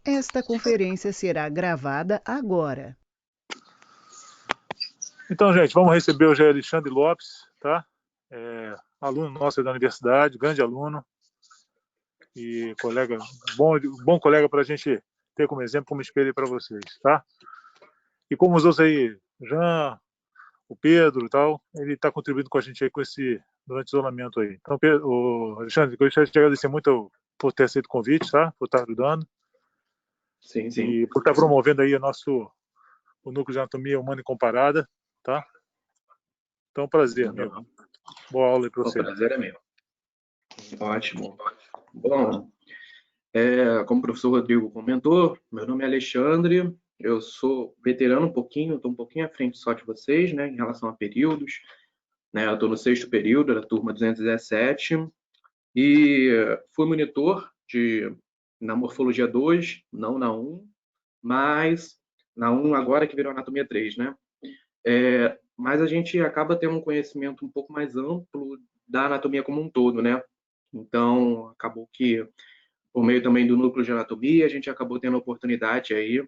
Esta conferência será gravada agora. Então, gente, vamos receber o Jair Alexandre Lopes, tá? Aluno nosso da universidade, grande aluno e colega, bom colega para a gente ter como exemplo, como espelho para vocês, tá? E como os outros aí, Jean, o Pedro e tal, ele está contribuindo com a gente aí durante o isolamento aí. Então, Alexandre, eu gostaria de te agradecer muito por ter aceito o convite, tá? Por estar ajudando. Sim, sim. E por estar promovendo aí o núcleo de anatomia humana e comparada, tá? Então, prazer, amigo. Boa aula aí para você. O prazer é meu. Ótimo. Bom, como o professor Rodrigo comentou, meu nome é Alexandre, eu sou veterano um pouquinho, estou um pouquinho à frente só de vocês, né, em relação a períodos. Né, eu estou no 6º período da turma 217 e fui monitor na Morfologia 2, não na 1, mas na 1 agora que virou Anatomia 3, né? Mas a gente acaba tendo um conhecimento um pouco mais amplo da anatomia como um todo, né? Então, acabou que, por meio também do núcleo de anatomia, a gente acabou tendo a oportunidade aí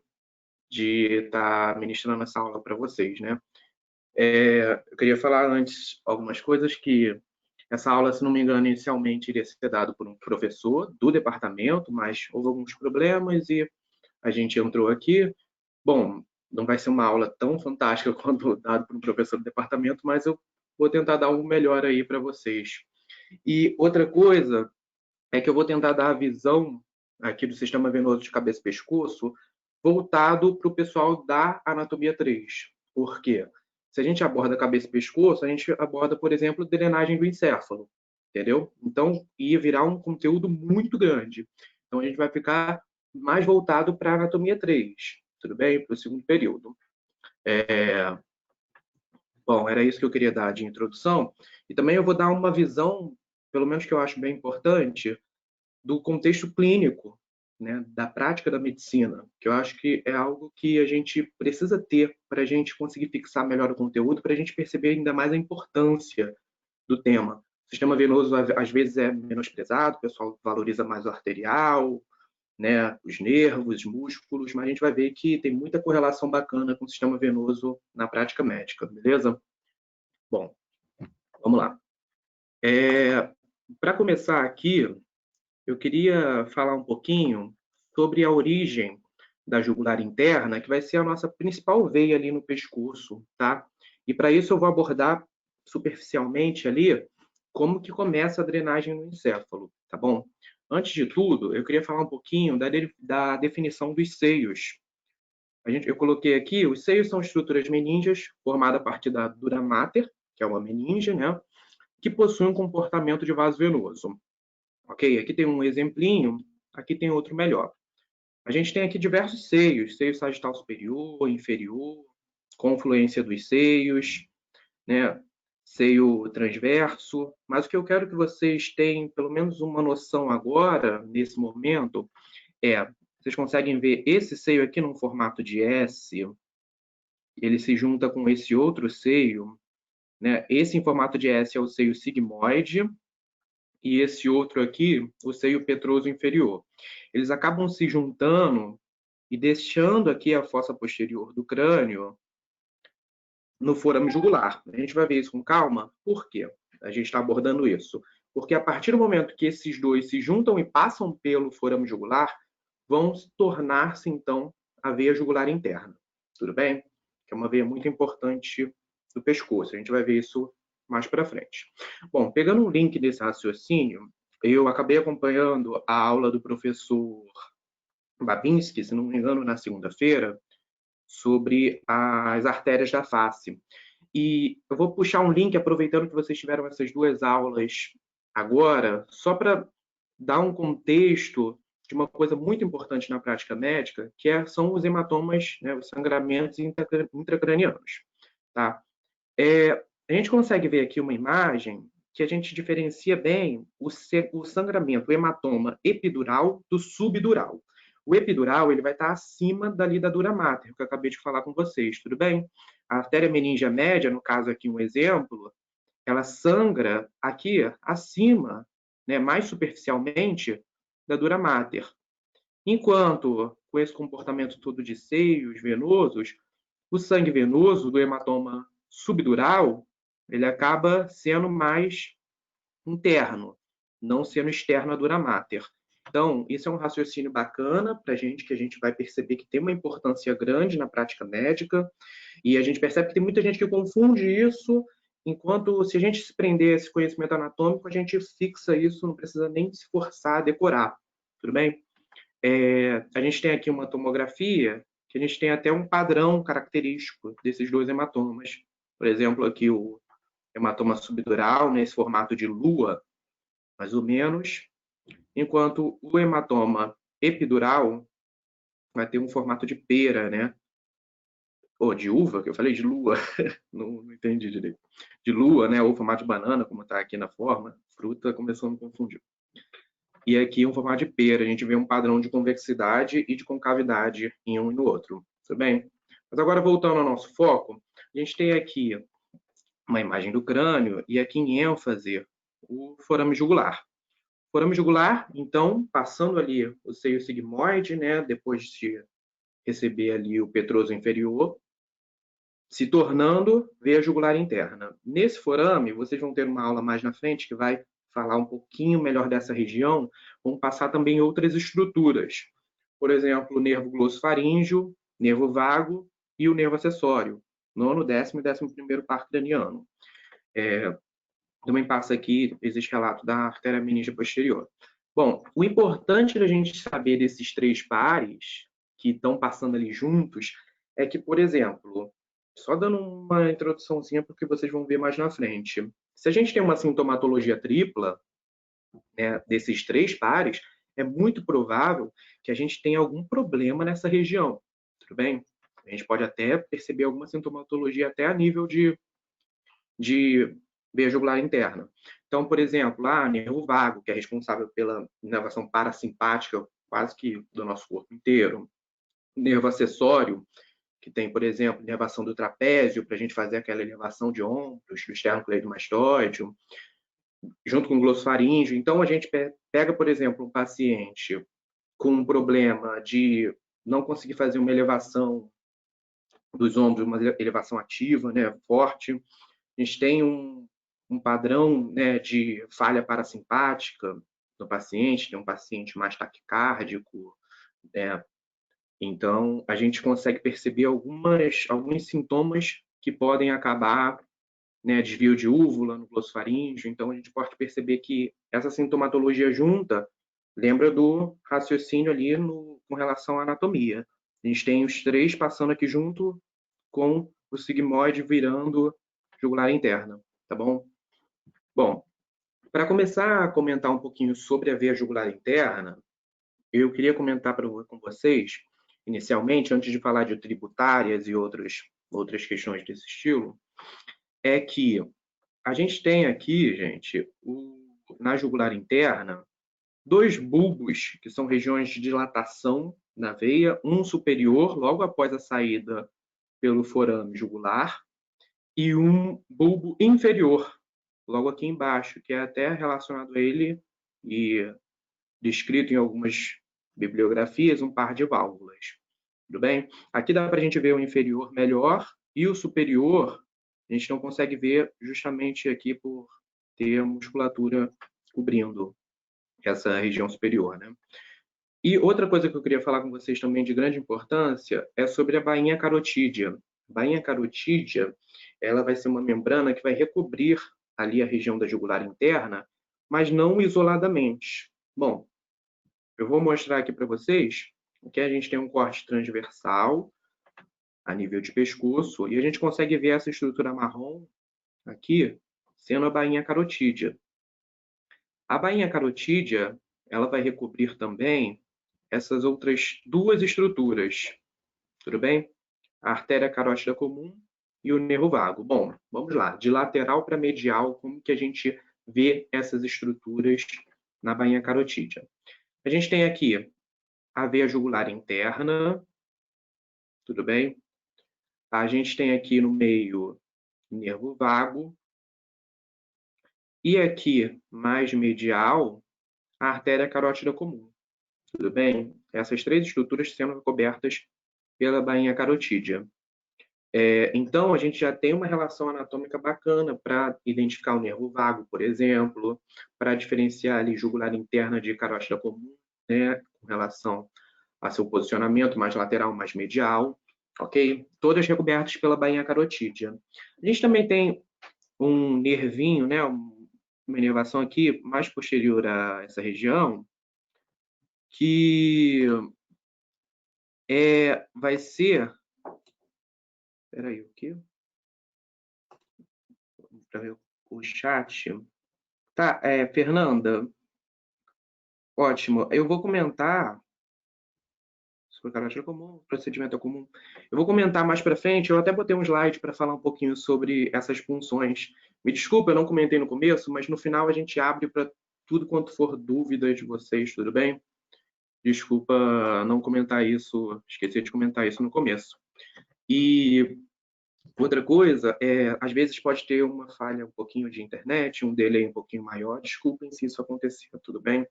de estar ministrando essa aula para vocês, né? Eu queria falar antes algumas coisas que essa aula, se não me engano, inicialmente iria ser dada por um professor do departamento, mas houve alguns problemas e a gente entrou aqui. Bom, não vai ser uma aula tão fantástica quanto dado por um professor do departamento, mas eu vou tentar dar algo melhor aí para vocês. E outra coisa é que eu vou tentar dar a visão aqui do sistema venoso de cabeça e pescoço voltado para o pessoal da anatomia 3. Por quê? Se a gente aborda cabeça e pescoço, a gente aborda, por exemplo, drenagem do encéfalo, entendeu? Então, ia virar um conteúdo muito grande. Então, a gente vai ficar mais voltado para a anatomia 3, tudo bem? Para o 2º período. Bom, era isso que eu queria dar de introdução. E também eu vou dar uma visão, pelo menos que eu acho bem importante, do contexto clínico, né, da prática da medicina, que eu acho que é algo que a gente precisa ter para a gente conseguir fixar melhor o conteúdo, para a gente perceber ainda mais a importância do tema. O sistema venoso, às vezes, é menosprezado, o pessoal valoriza mais o arterial, né, os nervos, os músculos, mas a gente vai ver que tem muita correlação bacana com o sistema venoso na prática médica, beleza? Bom, vamos lá. Para começar aqui, eu queria falar um pouquinho sobre a origem da jugular interna, que vai ser a nossa principal veia ali no pescoço, tá? E para isso eu vou abordar superficialmente ali como que começa a drenagem no encéfalo, tá bom? Antes de tudo, eu queria falar um pouquinho da definição dos seios. Eu coloquei aqui, os seios são estruturas meníngeas formadas a partir da dura mater, que é uma meninge, né? Que possui um comportamento de vaso venoso. Ok? Aqui tem um exemplinho, aqui tem outro melhor. A gente tem aqui diversos seios, seio sagital superior, inferior, confluência dos seios, né? Seio transverso, mas o que eu quero que vocês tenham pelo menos uma noção agora, nesse momento, vocês conseguem ver esse seio aqui num formato de S, ele se junta com esse outro seio, né? Esse em formato de S é o seio sigmoide, e esse outro aqui, o seio petroso inferior. Eles acabam se juntando e deixando aqui a fossa posterior do crânio no forame jugular. A gente vai ver isso com calma. Por quê? A gente está abordando isso. Porque a partir do momento que esses dois se juntam e passam pelo forame jugular, vão tornar-se, então, a veia jugular interna. Tudo bem? Que é uma veia muito importante do pescoço. A gente vai ver isso mais para frente. Bom, pegando um link desse raciocínio, eu acabei acompanhando a aula do professor Babinski, se não me engano, na segunda-feira, sobre as artérias da face. E eu vou puxar um link, aproveitando que vocês tiveram essas duas aulas agora, só para dar um contexto de uma coisa muito importante na prática médica, são os hematomas, né, os sangramentos intracranianos. Tá? A gente consegue ver aqui uma imagem que a gente diferencia bem o sangramento, o hematoma epidural do subdural. O epidural ele vai estar acima dali da dura mater, que eu acabei de falar com vocês, tudo bem? A artéria meningea média, no caso aqui um exemplo, ela sangra aqui acima, né, mais superficialmente, da dura mater. Enquanto com esse comportamento todo de seios venosos, o sangue venoso do hematoma subdural, ele acaba sendo mais interno, não sendo externo à dura mater. Então, isso é um raciocínio bacana para a gente, que a gente vai perceber que tem uma importância grande na prática médica, e a gente percebe que tem muita gente que confunde isso, enquanto se a gente se prender a esse conhecimento anatômico, a gente fixa isso, não precisa nem se forçar a decorar, tudo bem? A gente tem aqui uma tomografia, que a gente tem até um padrão característico desses dois hematomas. Por exemplo, aqui o hematoma subdural, nesse formato de lua, mais ou menos, enquanto o hematoma epidural vai ter um formato de pera, né? Ou de uva, que eu falei de lua, não entendi direito. De lua, né? Ou formato de banana, como está aqui na forma, fruta, começou a me confundir. E aqui um formato de pera, a gente vê um padrão de convexidade e de concavidade em um e no outro, tudo bem? Mas agora, voltando ao nosso foco, a gente tem aqui uma imagem do crânio e aqui em ênfase o forame jugular. Forame jugular, então, passando ali o seio sigmoide, né, depois de receber ali o petroso inferior, se tornando veia jugular interna. Nesse forame, vocês vão ter uma aula mais na frente que vai falar um pouquinho melhor dessa região, vão passar também outras estruturas. Por exemplo, o nervo glossofaríngeo, nervo vago e o nervo acessório, nono, décimo e 11º par craniano. Também passa aqui, existe relato da artéria meningia posterior. Bom, o importante da gente saber desses três pares que estão passando ali juntos é que, por exemplo, só dando uma introduçãozinha porque vocês vão ver mais na frente, se a gente tem uma sintomatologia tripla, né, desses três pares, é muito provável que a gente tenha algum problema nessa região, tudo bem? A gente pode até perceber alguma sintomatologia até a nível de veia jugular interna. Então, por exemplo, nervo vago, que é responsável pela inervação parasimpática quase que do nosso corpo inteiro. Nervo acessório, que tem, por exemplo, inervação do trapézio, para a gente fazer aquela elevação de ombros, do esternocleidomastoide, junto com o glossofaríngeo. Então, a gente pega, por exemplo, um paciente com um problema de não conseguir fazer uma elevação dos ombros, uma elevação ativa, né, forte. A gente tem um padrão, né, de falha parasimpática no paciente, tem um paciente mais taquicárdico, né? Então, a gente consegue perceber alguns sintomas que podem acabar, né, desvio de úvula no glossofaríngeo. Então, a gente pode perceber que essa sintomatologia junta lembra do raciocínio ali com relação à anatomia. A gente tem os três passando aqui junto com o sigmoide virando jugular interna, tá bom? Bom, para começar a comentar um pouquinho sobre a veia jugular interna, eu queria comentar com vocês, inicialmente, antes de falar de tributárias e outras questões desse estilo, é que a gente tem aqui, gente, na jugular interna, dois bulbos, que são regiões de dilatação na veia, um superior, logo após a saída pelo forame jugular, e um bulbo inferior, logo aqui embaixo, que é até relacionado a ele e descrito em algumas bibliografias, um par de válvulas. Tudo bem? Aqui dá para a gente ver o inferior melhor e o superior a gente não consegue ver justamente aqui por ter a musculatura cobrindo essa região superior, né? E outra coisa que eu queria falar com vocês também de grande importância é sobre a bainha carotídea. A bainha carotídea, ela vai ser uma membrana que vai recobrir ali a região da jugular interna, mas não isoladamente. Bom, eu vou mostrar aqui para vocês que a gente tem um corte transversal a nível de pescoço e a gente consegue ver essa estrutura marrom aqui sendo a bainha carotídea. A bainha carotídea, ela vai recobrir também essas outras duas estruturas, tudo bem? A artéria carótida comum e o nervo vago. Bom, vamos lá. De lateral para medial, como que a gente vê essas estruturas na bainha carotídea? A gente tem aqui a veia jugular interna, tudo bem? A gente tem aqui no meio nervo vago. E aqui, mais medial, a artéria carótida comum, tudo bem? Essas 3 estruturas sendo recobertas pela bainha carotídea. Então, a gente já tem uma relação anatômica bacana para identificar o nervo vago, por exemplo, para diferenciar ali jugular interna de carótida comum, né, com relação a seu posicionamento mais lateral, mais medial, ok? Todas recobertas pela bainha carotídea. A gente também tem um nervinho, né, uma inervação aqui mais posterior a essa região, que vai ser... Peraí, o quê? Para ver o chat. Tá, Fernanda, ótimo. Eu vou comentar sobre caráter comum, procedimento comum. Eu vou comentar mais para frente, eu até botei um slide para falar um pouquinho sobre essas funções. Me desculpa, eu não comentei no começo, mas no final a gente abre para tudo quanto for dúvida de vocês, tudo bem? Desculpa não comentar isso, esqueci de comentar isso no começo. E outra coisa, às vezes pode ter uma falha um pouquinho de internet, um delay um pouquinho maior. Desculpem se isso acontecer, tudo bem?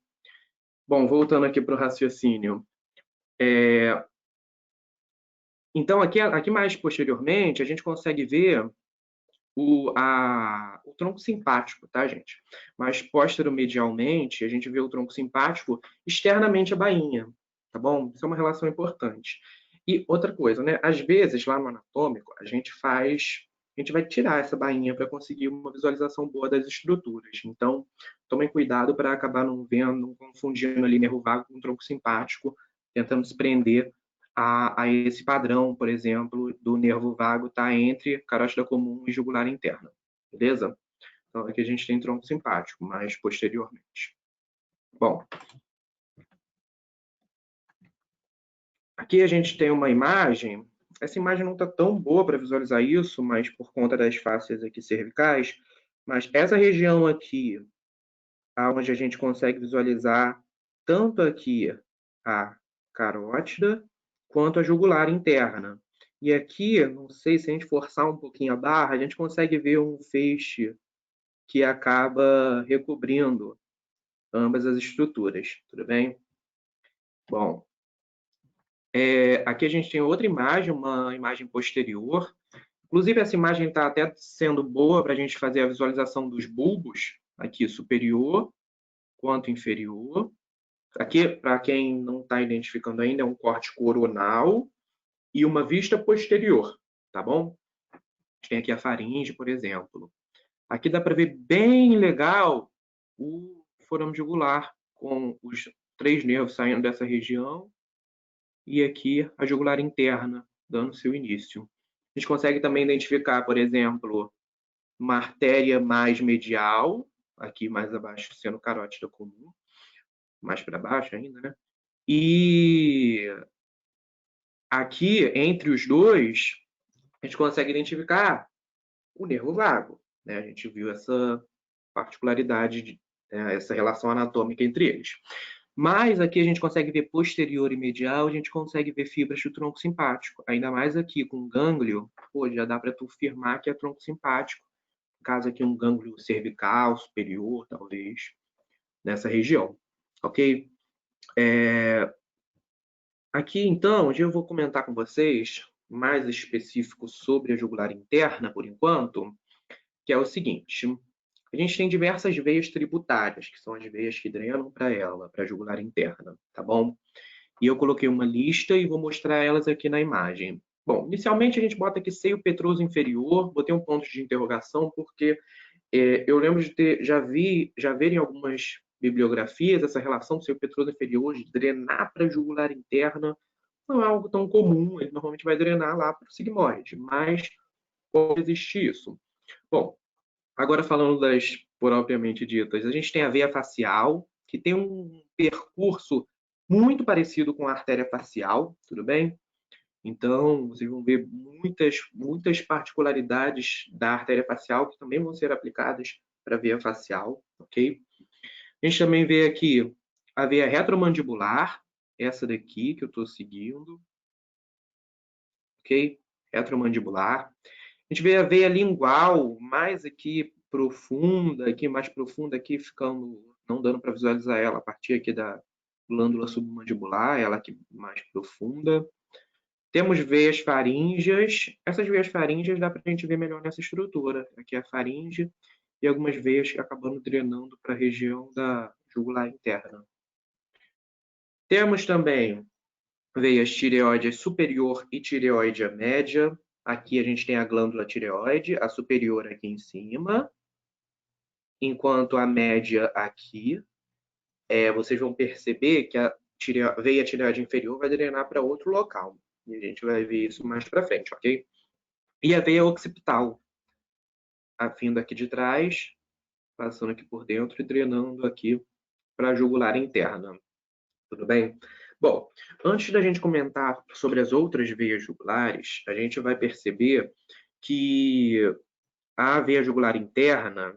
Bom, voltando aqui para o raciocínio. Então, aqui mais posteriormente, a gente consegue ver o tronco simpático, tá, gente? Mas posteromedialmente, a gente vê o tronco simpático externamente à bainha, tá bom? Isso é uma relação importante. E outra coisa, né? Às vezes, lá no anatômico, a gente vai tirar essa bainha para conseguir uma visualização boa das estruturas. Então, tomem cuidado para acabar não vendo, não confundindo ali nervo vago com tronco simpático, tentando se prender a esse padrão, por exemplo, do nervo vago está entre carótida comum e jugular interna, beleza? Então, aqui a gente tem tronco simpático, mais posteriormente. Bom, aqui a gente tem uma imagem. Essa imagem não está tão boa para visualizar isso, mas por conta das fáscias aqui cervicais. Mas essa região aqui, onde a gente consegue visualizar tanto aqui a carótida quanto a jugular interna. E aqui, não sei se a gente forçar um pouquinho a barra, a gente consegue ver um feixe que acaba recobrindo ambas as estruturas, tudo bem? Bom, aqui a gente tem outra imagem, uma imagem posterior. Inclusive, essa imagem está até sendo boa para a gente fazer a visualização dos bulbos, aqui superior quanto inferior. Aqui, para quem não está identificando ainda, é um corte coronal e uma vista posterior, tá bom? Tem aqui a faringe, por exemplo. Aqui dá para ver bem legal o forame jugular, com os 3 nervos saindo dessa região, e aqui a jugular interna, dando seu início. A gente consegue também identificar, por exemplo, uma artéria mais medial, aqui mais abaixo sendo carótida comum, mais para baixo ainda, né? E aqui, entre os dois, a gente consegue identificar o nervo vago, né? A gente viu essa particularidade, essa relação anatômica entre eles. Mas aqui a gente consegue ver posterior e medial, a gente consegue ver fibras do tronco simpático. Ainda mais aqui com gânglio, já dá para tu afirmar que é tronco simpático. No caso aqui um gânglio cervical, superior, talvez, nessa região. Ok? Aqui, então, hoje eu vou comentar com vocês mais específico sobre a jugular interna, por enquanto, que é o seguinte. A gente tem diversas veias tributárias, que são as veias que drenam para ela, para a jugular interna, tá bom? E eu coloquei uma lista e vou mostrar elas aqui na imagem. Bom, inicialmente a gente bota aqui seio petroso inferior, botei um ponto de interrogação, porque eu lembro de já ver em algumas bibliografias essa relação do seio petroso inferior de drenar para a jugular interna. Não é algo tão comum, ele normalmente vai drenar lá para o sigmoide, mas pode existir isso. Bom, agora falando das propriamente ditas, a gente tem a veia facial, que tem um percurso muito parecido com a artéria facial, tudo bem? Então, vocês vão ver muitas particularidades da artéria facial que também vão ser aplicadas para a veia facial, ok? A gente também vê aqui a veia retromandibular, essa daqui que eu estou seguindo, ok? Retromandibular. A gente vê a veia lingual mais aqui profunda, aqui mais profunda, aqui ficando, não dando para visualizar ela a partir aqui da glândula submandibular, ela aqui mais profunda. Temos veias faríngeas. Essas veias faríngeas dá para a gente ver melhor nessa estrutura. Aqui é a faringe e algumas veias acabando drenando para a região da jugular interna. Temos também veias tireoide superior e tireoide média. Aqui a gente tem a glândula tireoide, a superior aqui em cima, enquanto a média aqui. Vocês vão perceber que a veia tireoide inferior vai drenar para outro local. E a gente vai ver isso mais para frente, ok? E a veia occipital, vindo aqui de trás, passando aqui por dentro e drenando aqui para a jugular interna. Tudo bem? Bom, antes da gente comentar sobre as outras veias jugulares, a gente vai perceber que a veia jugular interna,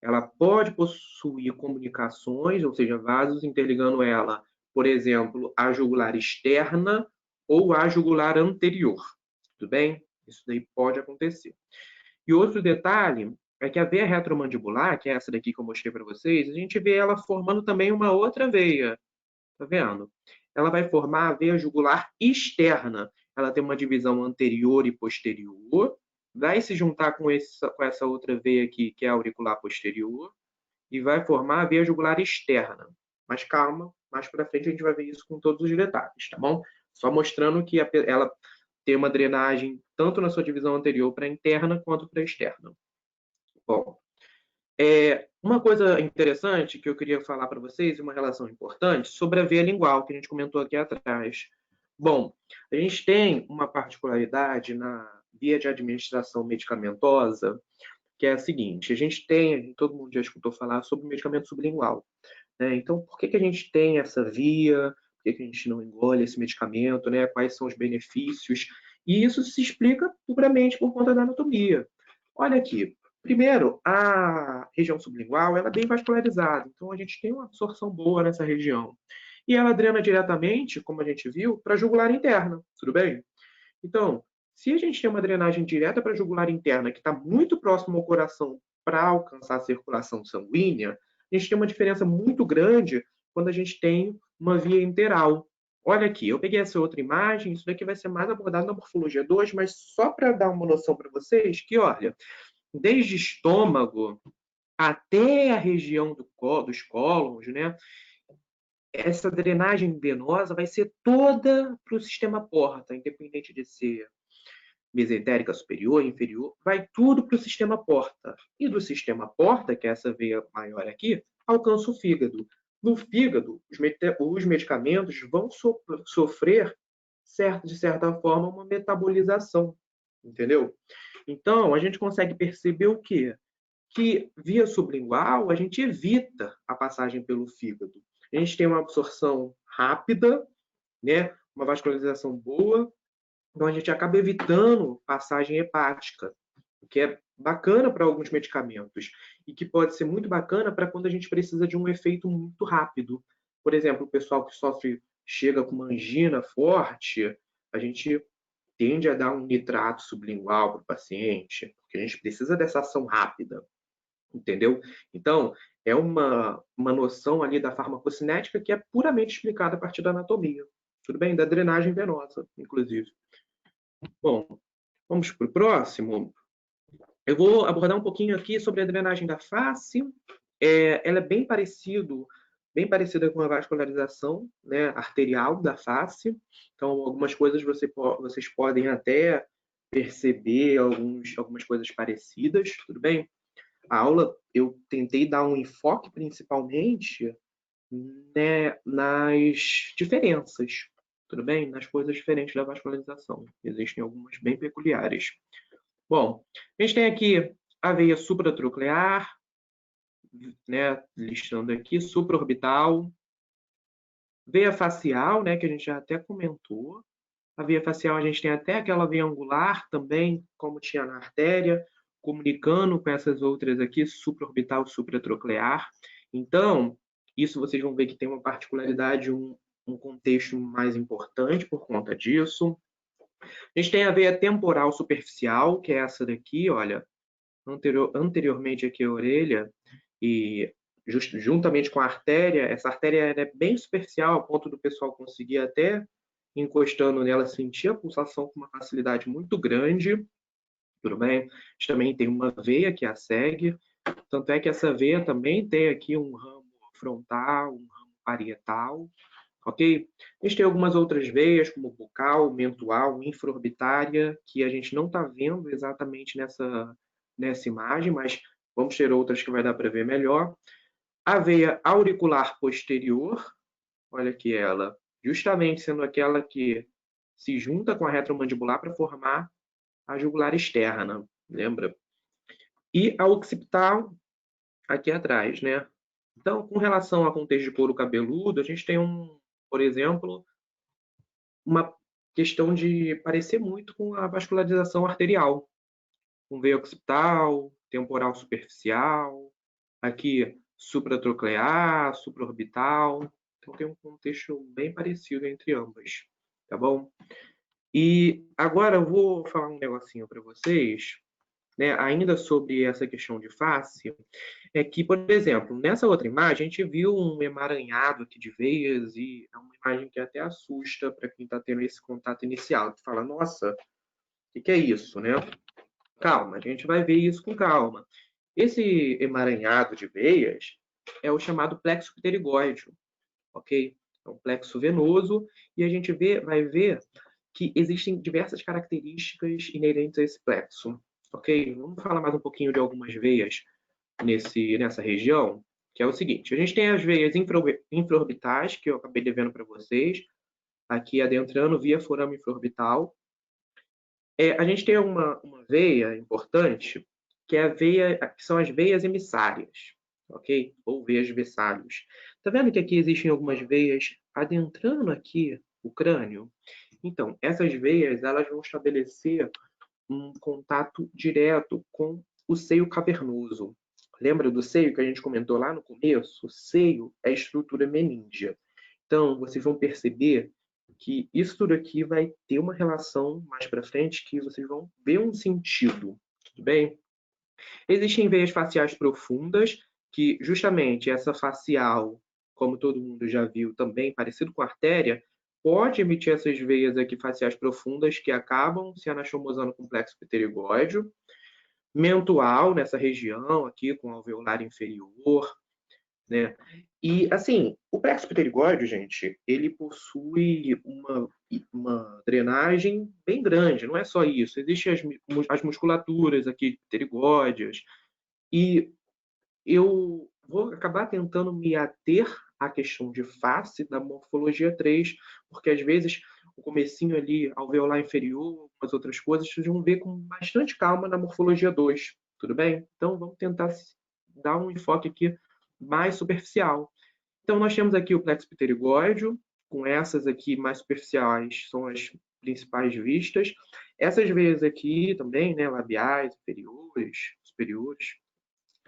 ela pode possuir comunicações, ou seja, vasos interligando ela, por exemplo, à jugular externa ou à jugular anterior. Tudo bem? Isso daí pode acontecer. E outro detalhe é que a veia retromandibular, que é essa daqui que eu mostrei para vocês, a gente vê ela formando também uma outra veia. Tá vendo? Ela vai formar a veia jugular externa. Ela tem uma divisão anterior e posterior, vai se juntar com essa outra veia aqui, que é a auricular posterior, e vai formar a veia jugular externa. Mas calma, mais para frente a gente vai ver isso com todos os detalhes, tá bom? Só mostrando que ela tem uma drenagem tanto na sua divisão anterior para interna quanto para externa. Bom, uma coisa interessante que eu queria falar para vocês, uma relação importante, sobre a veia lingual, que a gente comentou aqui atrás. Bom, a gente tem uma particularidade na via de administração medicamentosa, que é a seguinte: a gente tem, todo mundo já escutou falar sobre medicamento sublingual, né? Então, por que a gente tem essa via? Por que a gente não engole esse medicamento, né? Quais são os benefícios? E isso se explica puramente por conta da anatomia. Olha aqui. Primeiro, a região sublingual ela é bem vascularizada, então a gente tem uma absorção boa nessa região. E ela drena diretamente, como a gente viu, para a jugular interna, tudo bem? Então, se a gente tem uma drenagem direta para a jugular interna, que está muito próximo ao coração para alcançar a circulação sanguínea, a gente tem uma diferença muito grande quando a gente tem uma via interal. Olha aqui, eu peguei essa outra imagem, isso daqui vai ser mais abordado na morfologia 2, mas só para dar uma noção para vocês que, olha, desde estômago até a região dos cólons, né? Essa drenagem venosa vai ser toda para o sistema porta, independente de ser mesentérica superior, inferior, vai tudo para o sistema porta. E do sistema porta, que é essa veia maior aqui, alcança o fígado. No fígado, os medicamentos vão sofrer, de certa forma, uma metabolização, entendeu? Então, a gente consegue perceber o quê? Que via sublingual, a gente evita a passagem pelo fígado. A gente tem uma absorção rápida, né? Uma vascularização boa, então a gente acaba evitando passagem hepática, o que é bacana para alguns medicamentos e que pode ser muito bacana para quando a gente precisa de um efeito muito rápido. Por exemplo, o pessoal que chega com uma angina forte, a gente tende a dar um nitrato sublingual para o paciente, porque a gente precisa dessa ação rápida, entendeu? Então, é uma noção ali da farmacocinética que é puramente explicada a partir da anatomia, tudo bem? Da drenagem venosa, inclusive. Bom, vamos para o próximo. Eu vou abordar um pouquinho aqui sobre a drenagem da face. Ela é bem parecida com a vascularização, né, arterial da face. Então, algumas coisas vocês podem até perceber algumas coisas parecidas, tudo bem? A aula eu tentei dar um enfoque principalmente, né, nas diferenças, tudo bem? Nas coisas diferentes da vascularização. Existem algumas bem peculiares. Bom, a gente tem aqui a veia supratroclear, né, listando aqui, supraorbital, veia facial, né, que a gente já até comentou. A veia facial a gente tem até aquela veia angular também, como tinha na artéria, comunicando com essas outras aqui, supraorbital e supratroclear. Então, isso vocês vão ver que tem uma particularidade, um contexto mais importante por conta disso. A gente tem a veia temporal superficial, que é essa daqui, olha, anteriormente aqui a orelha, e juntamente com a artéria, essa artéria é bem superficial, a ponto do pessoal conseguir até encostando nela sentir a pulsação com uma facilidade muito grande, tudo bem? A gente também tem uma veia que a segue, tanto é que essa veia também tem aqui um ramo frontal, um ramo parietal, ok? A gente tem algumas outras veias, como bucal, mentual, infraorbitária, que a gente não está vendo exatamente nessa imagem, mas vamos ter outras que vai dar para ver melhor. A veia auricular posterior, olha aqui ela, justamente sendo aquela que se junta com a retromandibular para formar a jugular externa, lembra? E a occipital aqui atrás, né? Então, com relação ao contexto de couro cabeludo, a gente tem por exemplo, uma questão de parecer muito com a vascularização arterial, com veia occipital, temporal superficial, aqui supratroclear, supraorbital. Então tem um contexto bem parecido entre ambas, tá bom? E agora eu vou falar um negocinho para vocês, né, ainda sobre essa questão de face, é que, por exemplo, nessa outra imagem, a gente viu um emaranhado aqui de veias e é uma imagem que até assusta para quem está tendo esse contato inicial. Tu fala, nossa, o que é isso, né? Calma, a gente vai ver isso com calma. Esse emaranhado de veias é o chamado plexo pterigóideo, ok? É um plexo venoso e a gente vai ver que existem diversas características inerentes a esse plexo, ok? Vamos falar mais um pouquinho de algumas veias nessa região, que é o seguinte: a gente tem as veias infraorbitais, que eu acabei devendo para vocês, aqui adentrando via forame infraorbital. A gente tem uma veia importante, que é que são as veias emissárias, ok? Ou veias vessálios. Tá vendo que aqui existem algumas veias adentrando aqui o crânio? Então, essas veias, elas vão estabelecer um contato direto com o seio cavernoso. Lembra do seio que a gente comentou lá no começo? O seio é a estrutura meníngea. Então, vocês vão perceber que isso tudo aqui vai ter uma relação mais para frente que vocês vão ver um sentido, tudo bem? Existem veias faciais profundas, que justamente essa facial, como todo mundo já viu também, parecido com a artéria, pode emitir essas veias aqui faciais profundas que acabam se anastomosando com o plexo pterigóideo, mentual nessa região aqui com alveolar inferior, né? E assim, o plexo pterigóideo, gente, ele possui uma drenagem bem grande, não é só isso. Existem as musculaturas aqui pterigóideas e eu vou acabar tentando me ater à questão de face da morfologia 3, porque às vezes o comecinho ali, alveolar inferior, algumas outras coisas, vocês vão ver com bastante calma na morfologia 2, tudo bem? Então vamos tentar dar um enfoque aqui mais superficial. Então nós temos aqui o plexo pterigóideo, com essas aqui mais superficiais, são as principais vistas. Essas veias aqui também, né, labiais, inferiores, superiores.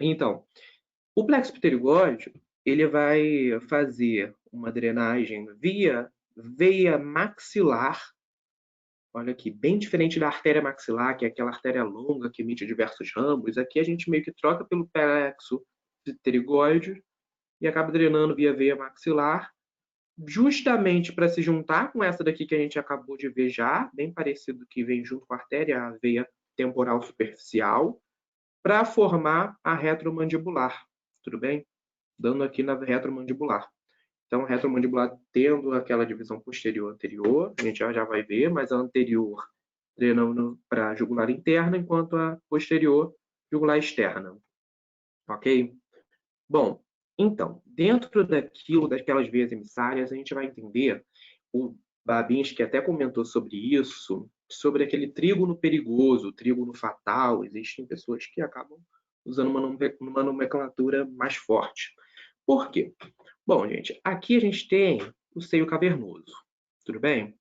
Então, o plexo pterigóideo, ele vai fazer uma drenagem via veia maxilar. Olha aqui, bem diferente da artéria maxilar, que é aquela artéria longa que emite diversos ramos. Aqui a gente meio que troca pelo plexo pterigóideo e acaba drenando via veia maxilar, justamente para se juntar com essa daqui que a gente acabou de ver já, bem parecido que vem junto com a artéria, a veia temporal superficial, para formar a retromandibular, tudo bem? Dando aqui na retromandibular. Então, a retromandibular tendo aquela divisão posterior anterior, a gente já vai ver, mas a anterior drenando para a jugular interna, enquanto a posterior jugular externa. Ok? Bom, então, dentro daquelas veias emissárias, a gente vai entender, o Babinski até comentou sobre isso, sobre aquele trígono perigoso, trígono fatal. Existem pessoas que acabam usando uma nomenclatura mais forte. Por quê? Bom, gente, aqui a gente tem o seio cavernoso, tudo bem?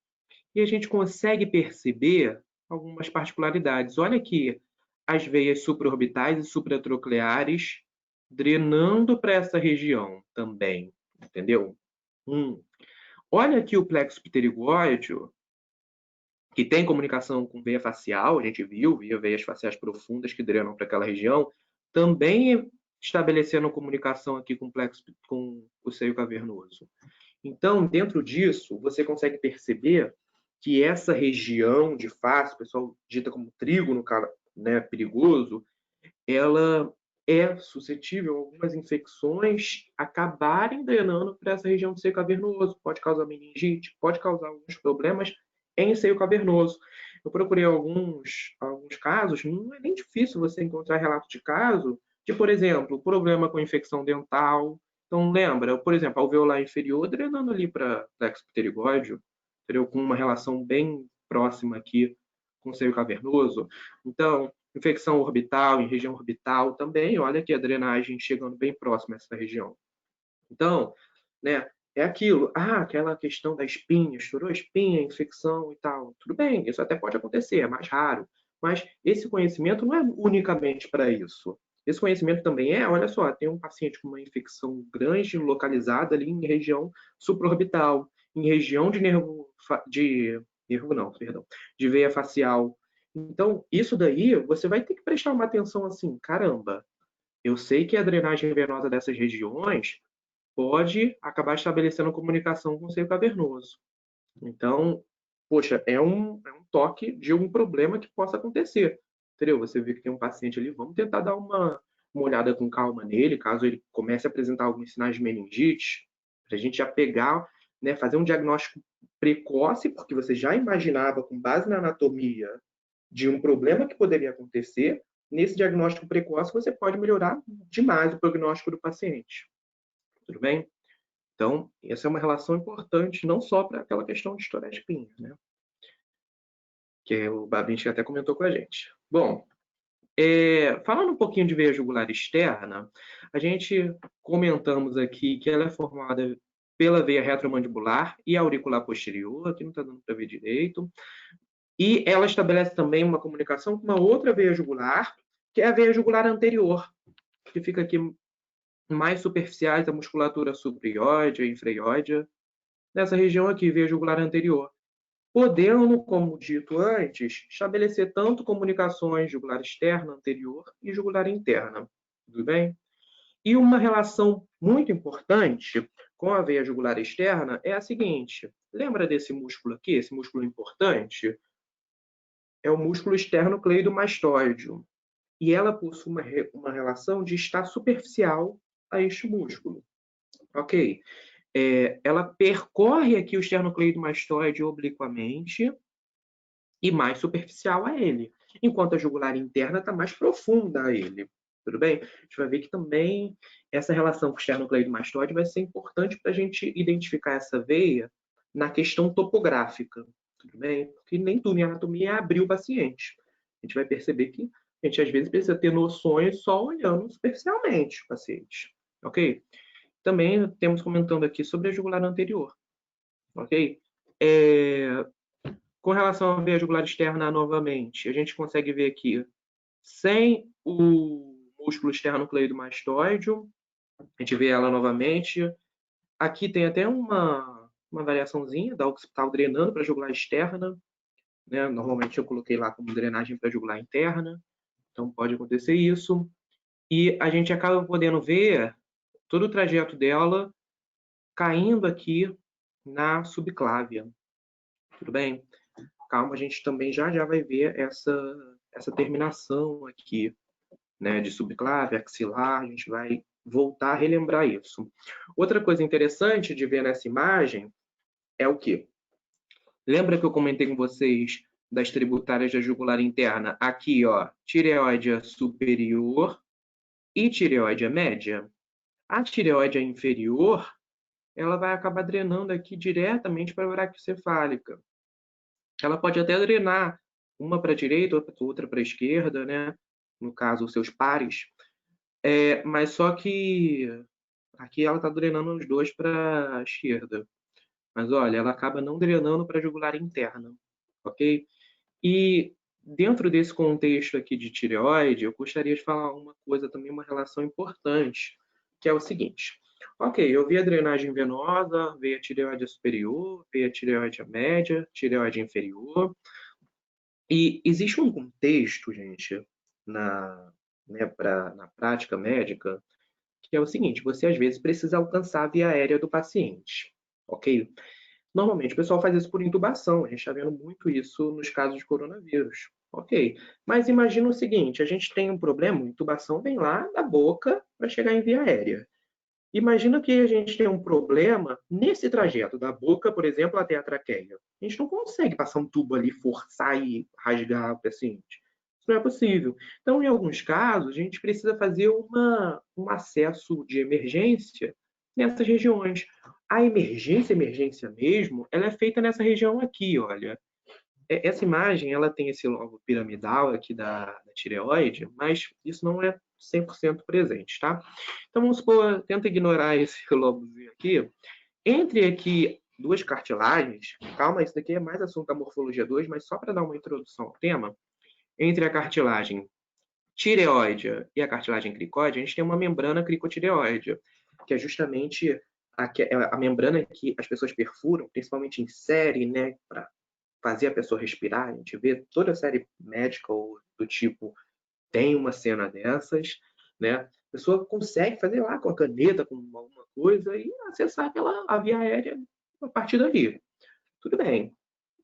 E a gente consegue perceber algumas particularidades. Olha aqui as veias supraorbitais e supratrocleares drenando para essa região também, entendeu? Olha aqui o plexo pterigóideo, que tem comunicação com veia facial, a gente viu, via veias faciais profundas que drenam para aquela região, também estabelecendo comunicação aqui com o seio cavernoso? Então, dentro disso, você consegue perceber que essa região de face, o pessoal dita como trígono, né, perigoso, ela é suscetível a algumas infecções acabarem drenando para essa região do seio cavernoso. Pode causar meningite, pode causar alguns problemas em seio cavernoso. Eu procurei alguns casos, não é nem difícil você encontrar relato de caso de, por exemplo, problema com infecção dental. Então, lembra, por exemplo, alveolar inferior drenando ali para plexo pterigóide, entendeu? Com uma relação bem próxima aqui com o seio cavernoso. Então, infecção orbital, em região orbital também, olha aqui a drenagem chegando bem próxima a essa região. Então, né, é aquilo, aquela questão da espinha, estourou a espinha, infecção e tal. Tudo bem, isso até pode acontecer, é mais raro. Mas esse conhecimento não é unicamente para isso. Esse conhecimento também olha só, tem um paciente com uma infecção grande localizada ali em região supraorbital, em região de de veia facial. Então, isso daí, você vai ter que prestar uma atenção assim, caramba, eu sei que a drenagem venosa dessas regiões pode acabar estabelecendo comunicação com o seio cavernoso. Então, poxa, é um toque de um problema que possa acontecer. Entendeu? Você vê que tem um paciente ali, vamos tentar dar uma olhada com calma nele, caso ele comece a apresentar alguns sinais de meningite, para a gente já pegar, né, fazer um diagnóstico precoce, porque você já imaginava, com base na anatomia, de um problema que poderia acontecer. Nesse diagnóstico precoce, você pode melhorar demais o prognóstico do paciente. Tudo bem? Então, essa é uma relação importante, não só para aquela questão de estourar espinhas, né? Que o Babinski até comentou com a gente. Bom, falando um pouquinho de veia jugular externa, a gente comentamos aqui que ela é formada pela veia retromandibular e auricular posterior, aqui não está dando para ver direito, e ela estabelece também uma comunicação com uma outra veia jugular, que é a veia jugular anterior, que fica aqui mais superficiais da musculatura subrióide e infreóide, nessa região aqui, veia jugular anterior, podendo, como dito antes, estabelecer tanto comunicações jugular externa anterior e jugular interna. Tudo bem? E uma relação muito importante com a veia jugular externa é a seguinte: lembra desse músculo aqui, esse músculo importante? É o músculo esternocleidomastoideo. E ela possui uma relação de estar superficial a este músculo. Ok? Ela percorre aqui o esternocleidomastoide obliquamente e mais superficial a ele, enquanto a jugular interna está mais profunda a ele. Tudo bem? A gente vai ver que também essa relação com o esternocleidomastoide vai ser importante para a gente identificar essa veia na questão topográfica. Tudo bem? Porque nem tudo em anatomia é abrir o paciente. A gente vai perceber que a gente às vezes precisa ter noções só olhando superficialmente o paciente. Ok? Também temos comentando aqui sobre a jugular anterior. Ok? Com relação à veia jugular externa, novamente, a gente consegue ver aqui, sem o músculo esternocleidomastoideo, a gente vê ela novamente. Aqui tem até uma variaçãozinha da occipital drenando para a jugular externa. Né? Normalmente eu coloquei lá como drenagem para a jugular interna, então pode acontecer isso. E a gente acaba podendo ver todo o trajeto dela caindo aqui na subclávia. Tudo bem? Calma, a gente também já vai ver essa terminação aqui, né, de subclávia, axilar, a gente vai voltar a relembrar isso. Outra coisa interessante de ver nessa imagem é o quê? Lembra que eu comentei com vocês das tributárias da jugular interna? Aqui, ó, tireoide superior e tireoide média. A tireoide inferior, ela vai acabar drenando aqui diretamente para a braquiocefálica. Ela pode até drenar uma para a direita, outra para a esquerda, né? No caso, os seus pares. Mas só que aqui ela está drenando os dois para a esquerda. Mas olha, ela acaba não drenando para a jugular interna, ok? E dentro desse contexto aqui de tireoide, eu gostaria de falar uma coisa também, uma relação importante, que é o seguinte. Ok, eu vi a drenagem venosa, veio a tireoide superior, veio a tireoide média, tireoide inferior. E existe um contexto, gente, na prática médica, que é o seguinte, você às vezes precisa alcançar a via aérea do paciente, ok? Normalmente o pessoal faz isso por intubação, a gente está vendo muito isso nos casos de coronavírus, ok? Mas imagina o seguinte, a gente tem um problema, a intubação vem lá da boca para chegar em via aérea. Imagina que a gente tem um problema nesse trajeto, da boca, por exemplo, até a traqueia. A gente não consegue passar um tubo ali, forçar e rasgar o paciente. Isso não é possível. Então, em alguns casos, a gente precisa fazer um acesso de emergência nessas regiões. A emergência mesmo, ela é feita nessa região aqui, olha. Essa imagem, ela tem esse logo piramidal aqui da tireoide, mas isso não é 100% presente, tá? Então, vamos supor, tenta ignorar esse lobozinho aqui. Entre aqui duas cartilagens, calma, isso daqui é mais assunto da morfologia 2, mas só para dar uma introdução ao tema, entre a cartilagem tireoide e a cartilagem cricóide, a gente tem uma membrana cricotireoide, que é justamente a membrana que as pessoas perfuram, principalmente em série, né, para fazer a pessoa respirar. A gente vê toda a série médica ou do tipo tem uma cena dessas, né? A pessoa consegue fazer lá com a caneta, com alguma coisa e acessar a via aérea a partir dali. Tudo bem.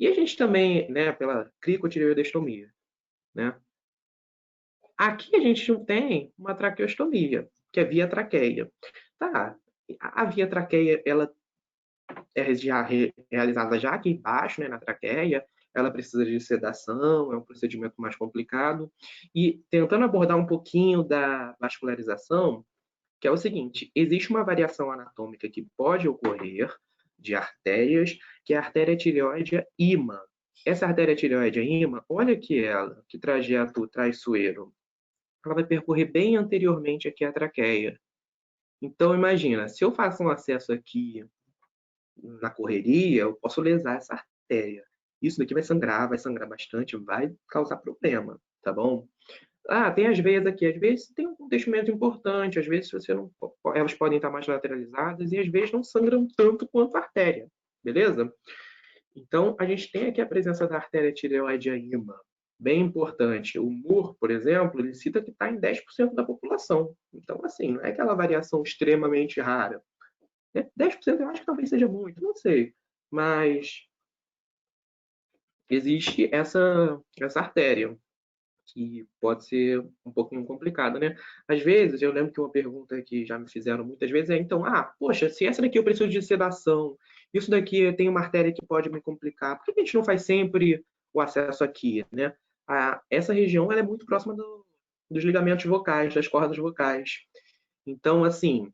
E a gente também, né, pela cricotireoidectomia, né? Aqui a gente não tem uma traqueostomia, que é via traqueia. Tá, a via traqueia, ela é realizada já aqui embaixo, né, na traqueia, ela precisa de sedação, é um procedimento mais complicado. E tentando abordar um pouquinho da vascularização, que é o seguinte, existe uma variação anatômica que pode ocorrer de artérias, que é a artéria tireoide íma. Essa artéria tireoide íma, olha aqui ela, que trajeto traiçoeiro. Ela vai percorrer bem anteriormente aqui a traqueia. Então, imagina, se eu faço um acesso aqui na correria, eu posso lesar essa artéria. Isso daqui vai sangrar bastante, vai causar problema, tá bom? Ah, tem as veias aqui. Às vezes tem um contexto importante, às vezes você não, elas podem estar mais lateralizadas e às vezes não sangram tanto quanto a artéria, beleza? Então, a gente tem aqui a presença da artéria tireoide íma, bem importante. O MUR, por exemplo, ele cita que está em 10% da população. Então, assim, não é aquela variação extremamente rara. 10% eu acho que talvez seja muito, não sei. Mas existe essa artéria, que pode ser um pouquinho complicada, né? Às vezes, eu lembro que uma pergunta que já me fizeram muitas vezes é, então, poxa, se essa daqui eu preciso de sedação, isso daqui tem uma artéria que pode me complicar, por que a gente não faz sempre o acesso aqui, né? Essa região, ela é muito próxima dos ligamentos vocais, das cordas vocais. Então, assim,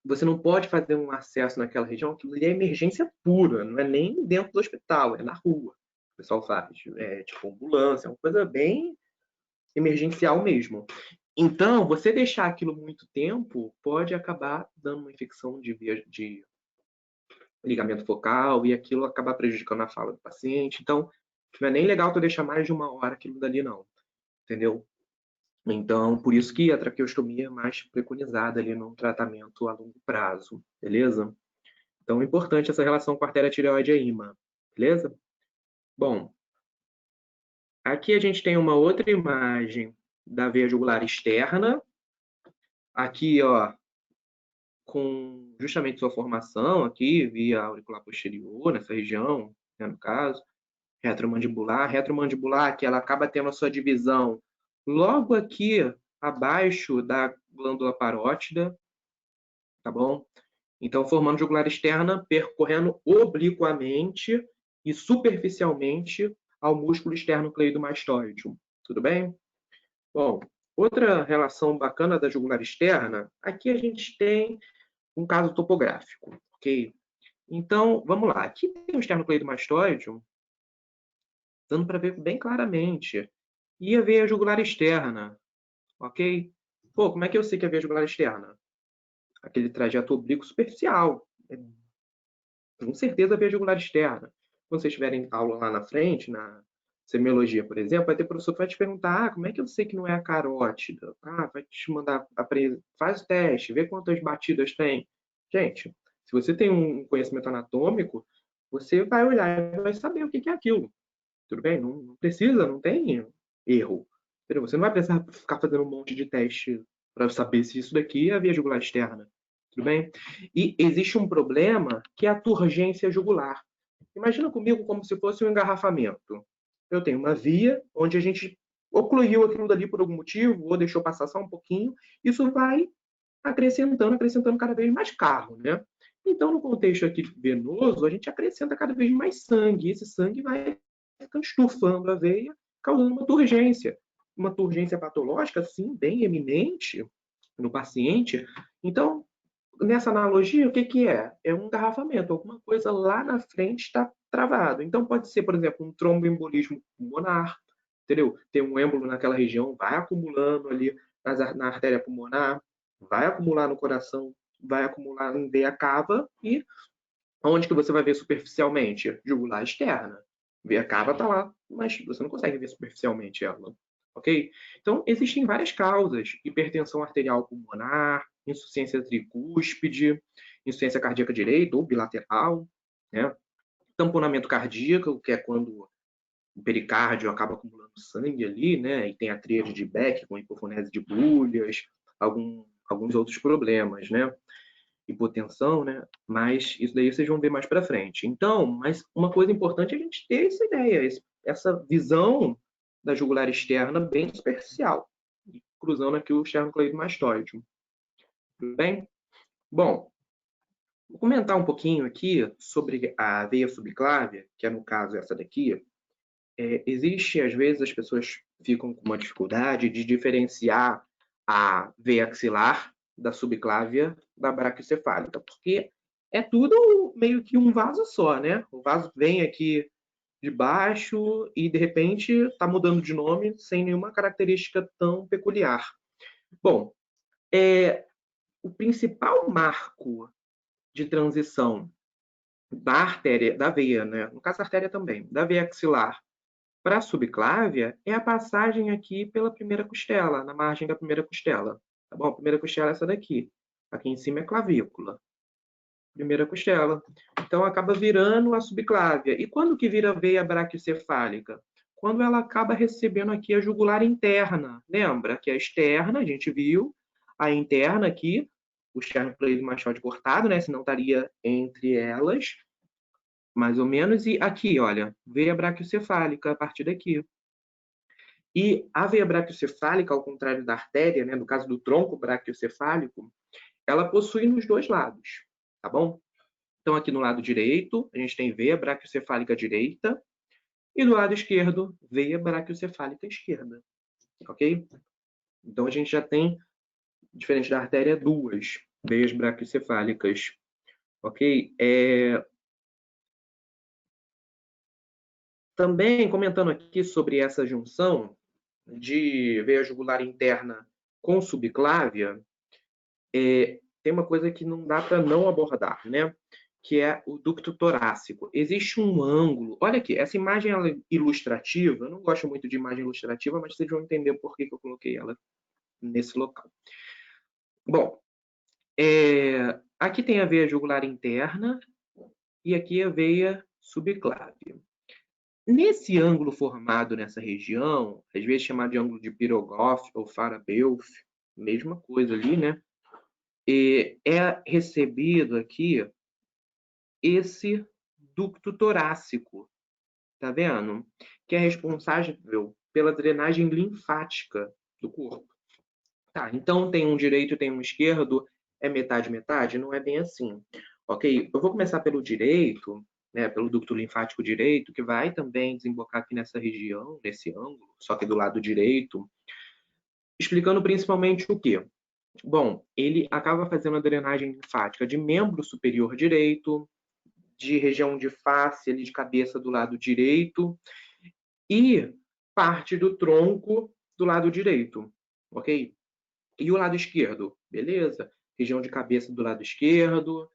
você não pode fazer um acesso naquela região, aquilo ali é emergência pura, não é nem dentro do hospital, é na rua. O pessoal faz, tipo ambulância, é uma coisa bem emergencial mesmo. Então, você deixar aquilo muito tempo pode acabar dando uma infecção de ligamento focal e aquilo acabar prejudicando a fala do paciente. Então, não é nem legal tu deixar mais de 1 hora aquilo dali, não. Entendeu? Então, por isso que a traqueostomia é mais preconizada ali no tratamento a longo prazo, beleza? Então, é importante essa relação com a artéria tireoide íma, beleza? Bom, aqui a gente tem uma outra imagem da veia jugular externa. Aqui, ó, com justamente sua formação aqui, via auricular posterior, nessa região, né, no caso, retromandibular. Retromandibular, que ela acaba tendo a sua divisão logo aqui abaixo da glândula parótida, tá bom? Então, formando jugular externa, percorrendo obliquamente e superficialmente ao músculo esternocleidomastoide. Tudo bem? Bom, outra relação bacana da jugular externa, aqui a gente tem um caso topográfico, ok? Então, vamos lá. Aqui tem o esternocleidomastoide, dando para ver bem claramente. E a veia jugular externa, ok? Pô, como é que eu sei que é a veia jugular externa? Aquele trajeto oblíquo superficial. Com certeza a veia jugular externa. Quando vocês tiverem aula lá na frente, na semiologia, por exemplo, vai ter professor que vai te perguntar, como é que eu sei que não é a carótida? Vai te mandar, faz o teste, vê quantas batidas tem. Gente, se você tem um conhecimento anatômico, você vai olhar e vai saber o que é aquilo. Tudo bem? Não precisa, não tem erro. Entendeu? Você não vai precisar ficar fazendo um monte de teste para saber se isso daqui é a via jugular externa. Tudo bem? E existe um problema que é a turgência jugular. Imagina comigo como se fosse um engarrafamento. Eu tenho uma via onde a gente ocluiu aquilo dali por algum motivo, ou deixou passar só um pouquinho. Isso vai acrescentando cada vez mais carro, né? Então, no contexto aqui venoso, a gente acrescenta cada vez mais sangue. E esse sangue vai ficando estufando a veia, causando uma turgência. Uma turgência patológica, sim, bem eminente no paciente. Então, nessa analogia, o que, que é? É um engarrafamento, alguma coisa lá na frente está travado. Então, pode ser, por exemplo, um tromboembolismo pulmonar, entendeu? Tem um êmbolo naquela região, vai acumulando ali na artéria pulmonar, vai acumular no coração, vai acumular em veia cava e onde que você vai ver superficialmente? Jugular externa. Veia cava está lá, mas você não consegue ver superficialmente ela. Ok? Então, existem várias causas. Hipertensão arterial pulmonar, insuficiência tricúspide, insuficiência cardíaca direita ou bilateral, né? Tamponamento cardíaco, que é quando o pericárdio acaba acumulando sangue ali, né? E tem a tríade de Beck com hipofonese de Bulhas, alguns outros problemas, né? Hipotensão, né? Mas isso daí vocês vão ver mais para frente. Então, mas uma coisa importante é a gente ter essa ideia, essa visão da jugular externa bem superficial, cruzando aqui o esternocleidomastoide. Tudo bem? Bom, vou comentar um pouquinho aqui sobre a veia subclávia, que é no caso essa daqui. Existe, às vezes, as pessoas ficam com uma dificuldade de diferenciar a veia axilar da subclávia da braquiocefálica, porque é tudo meio que um vaso só, né? O vaso vem aqui de baixo e, de repente, está mudando de nome sem nenhuma característica tão peculiar. Bom, o principal marco de transição da artéria, da veia, né? No caso, a artéria também, da veia axilar para a subclávia é a passagem aqui pela primeira costela, na margem da primeira costela. Tá bom? A primeira costela é essa daqui. Aqui em cima é clavícula. Primeira costela. Então, acaba virando a subclávia. E quando que vira a veia braquiocefálica? Quando ela acaba recebendo aqui a jugular interna. Lembra que a externa, a gente viu, a interna aqui, o esternocleidomastoide cortado, né? Senão estaria entre elas, mais ou menos. E aqui, olha, veia braquiocefálica a partir daqui. E a veia braquiocefálica, ao contrário da artéria, né, no caso do tronco braquiocefálico, ela possui nos dois lados, tá bom? Então, aqui no lado direito, a gente tem veia braquiocefálica direita, e do lado esquerdo, veia braquiocefálica esquerda, ok? Então, a gente já tem, diferente da artéria, duas veias braquiocefálicas, ok? Também, comentando aqui sobre essa junção de veia jugular interna com subclávia, tem uma coisa que não dá para não abordar, né? Que é o ducto torácico. Existe um ângulo. Olha aqui, essa imagem ela é ilustrativa. Eu não gosto muito de imagem ilustrativa, mas vocês vão entender por que eu coloquei ela nesse local. Bom, aqui tem a veia jugular interna e aqui a veia subclávia. Nesse ângulo formado nessa região, às vezes chamado de ângulo de Pirogoff ou Farabeuf, mesma coisa ali, né? É recebido aqui esse ducto torácico, tá vendo? Que é responsável pela drenagem linfática do corpo. Tá, então tem um direito e tem um esquerdo, é metade-metade? Não é bem assim, ok? Eu vou começar pelo direito, né, pelo ducto linfático direito, que vai também desembocar aqui nessa região, nesse ângulo, só que do lado direito, explicando principalmente o quê? Bom, ele acaba fazendo a drenagem linfática de membro superior direito, de região de face, ali de cabeça do lado direito, e parte do tronco do lado direito, ok? E o lado esquerdo, beleza? Região de cabeça do lado esquerdo,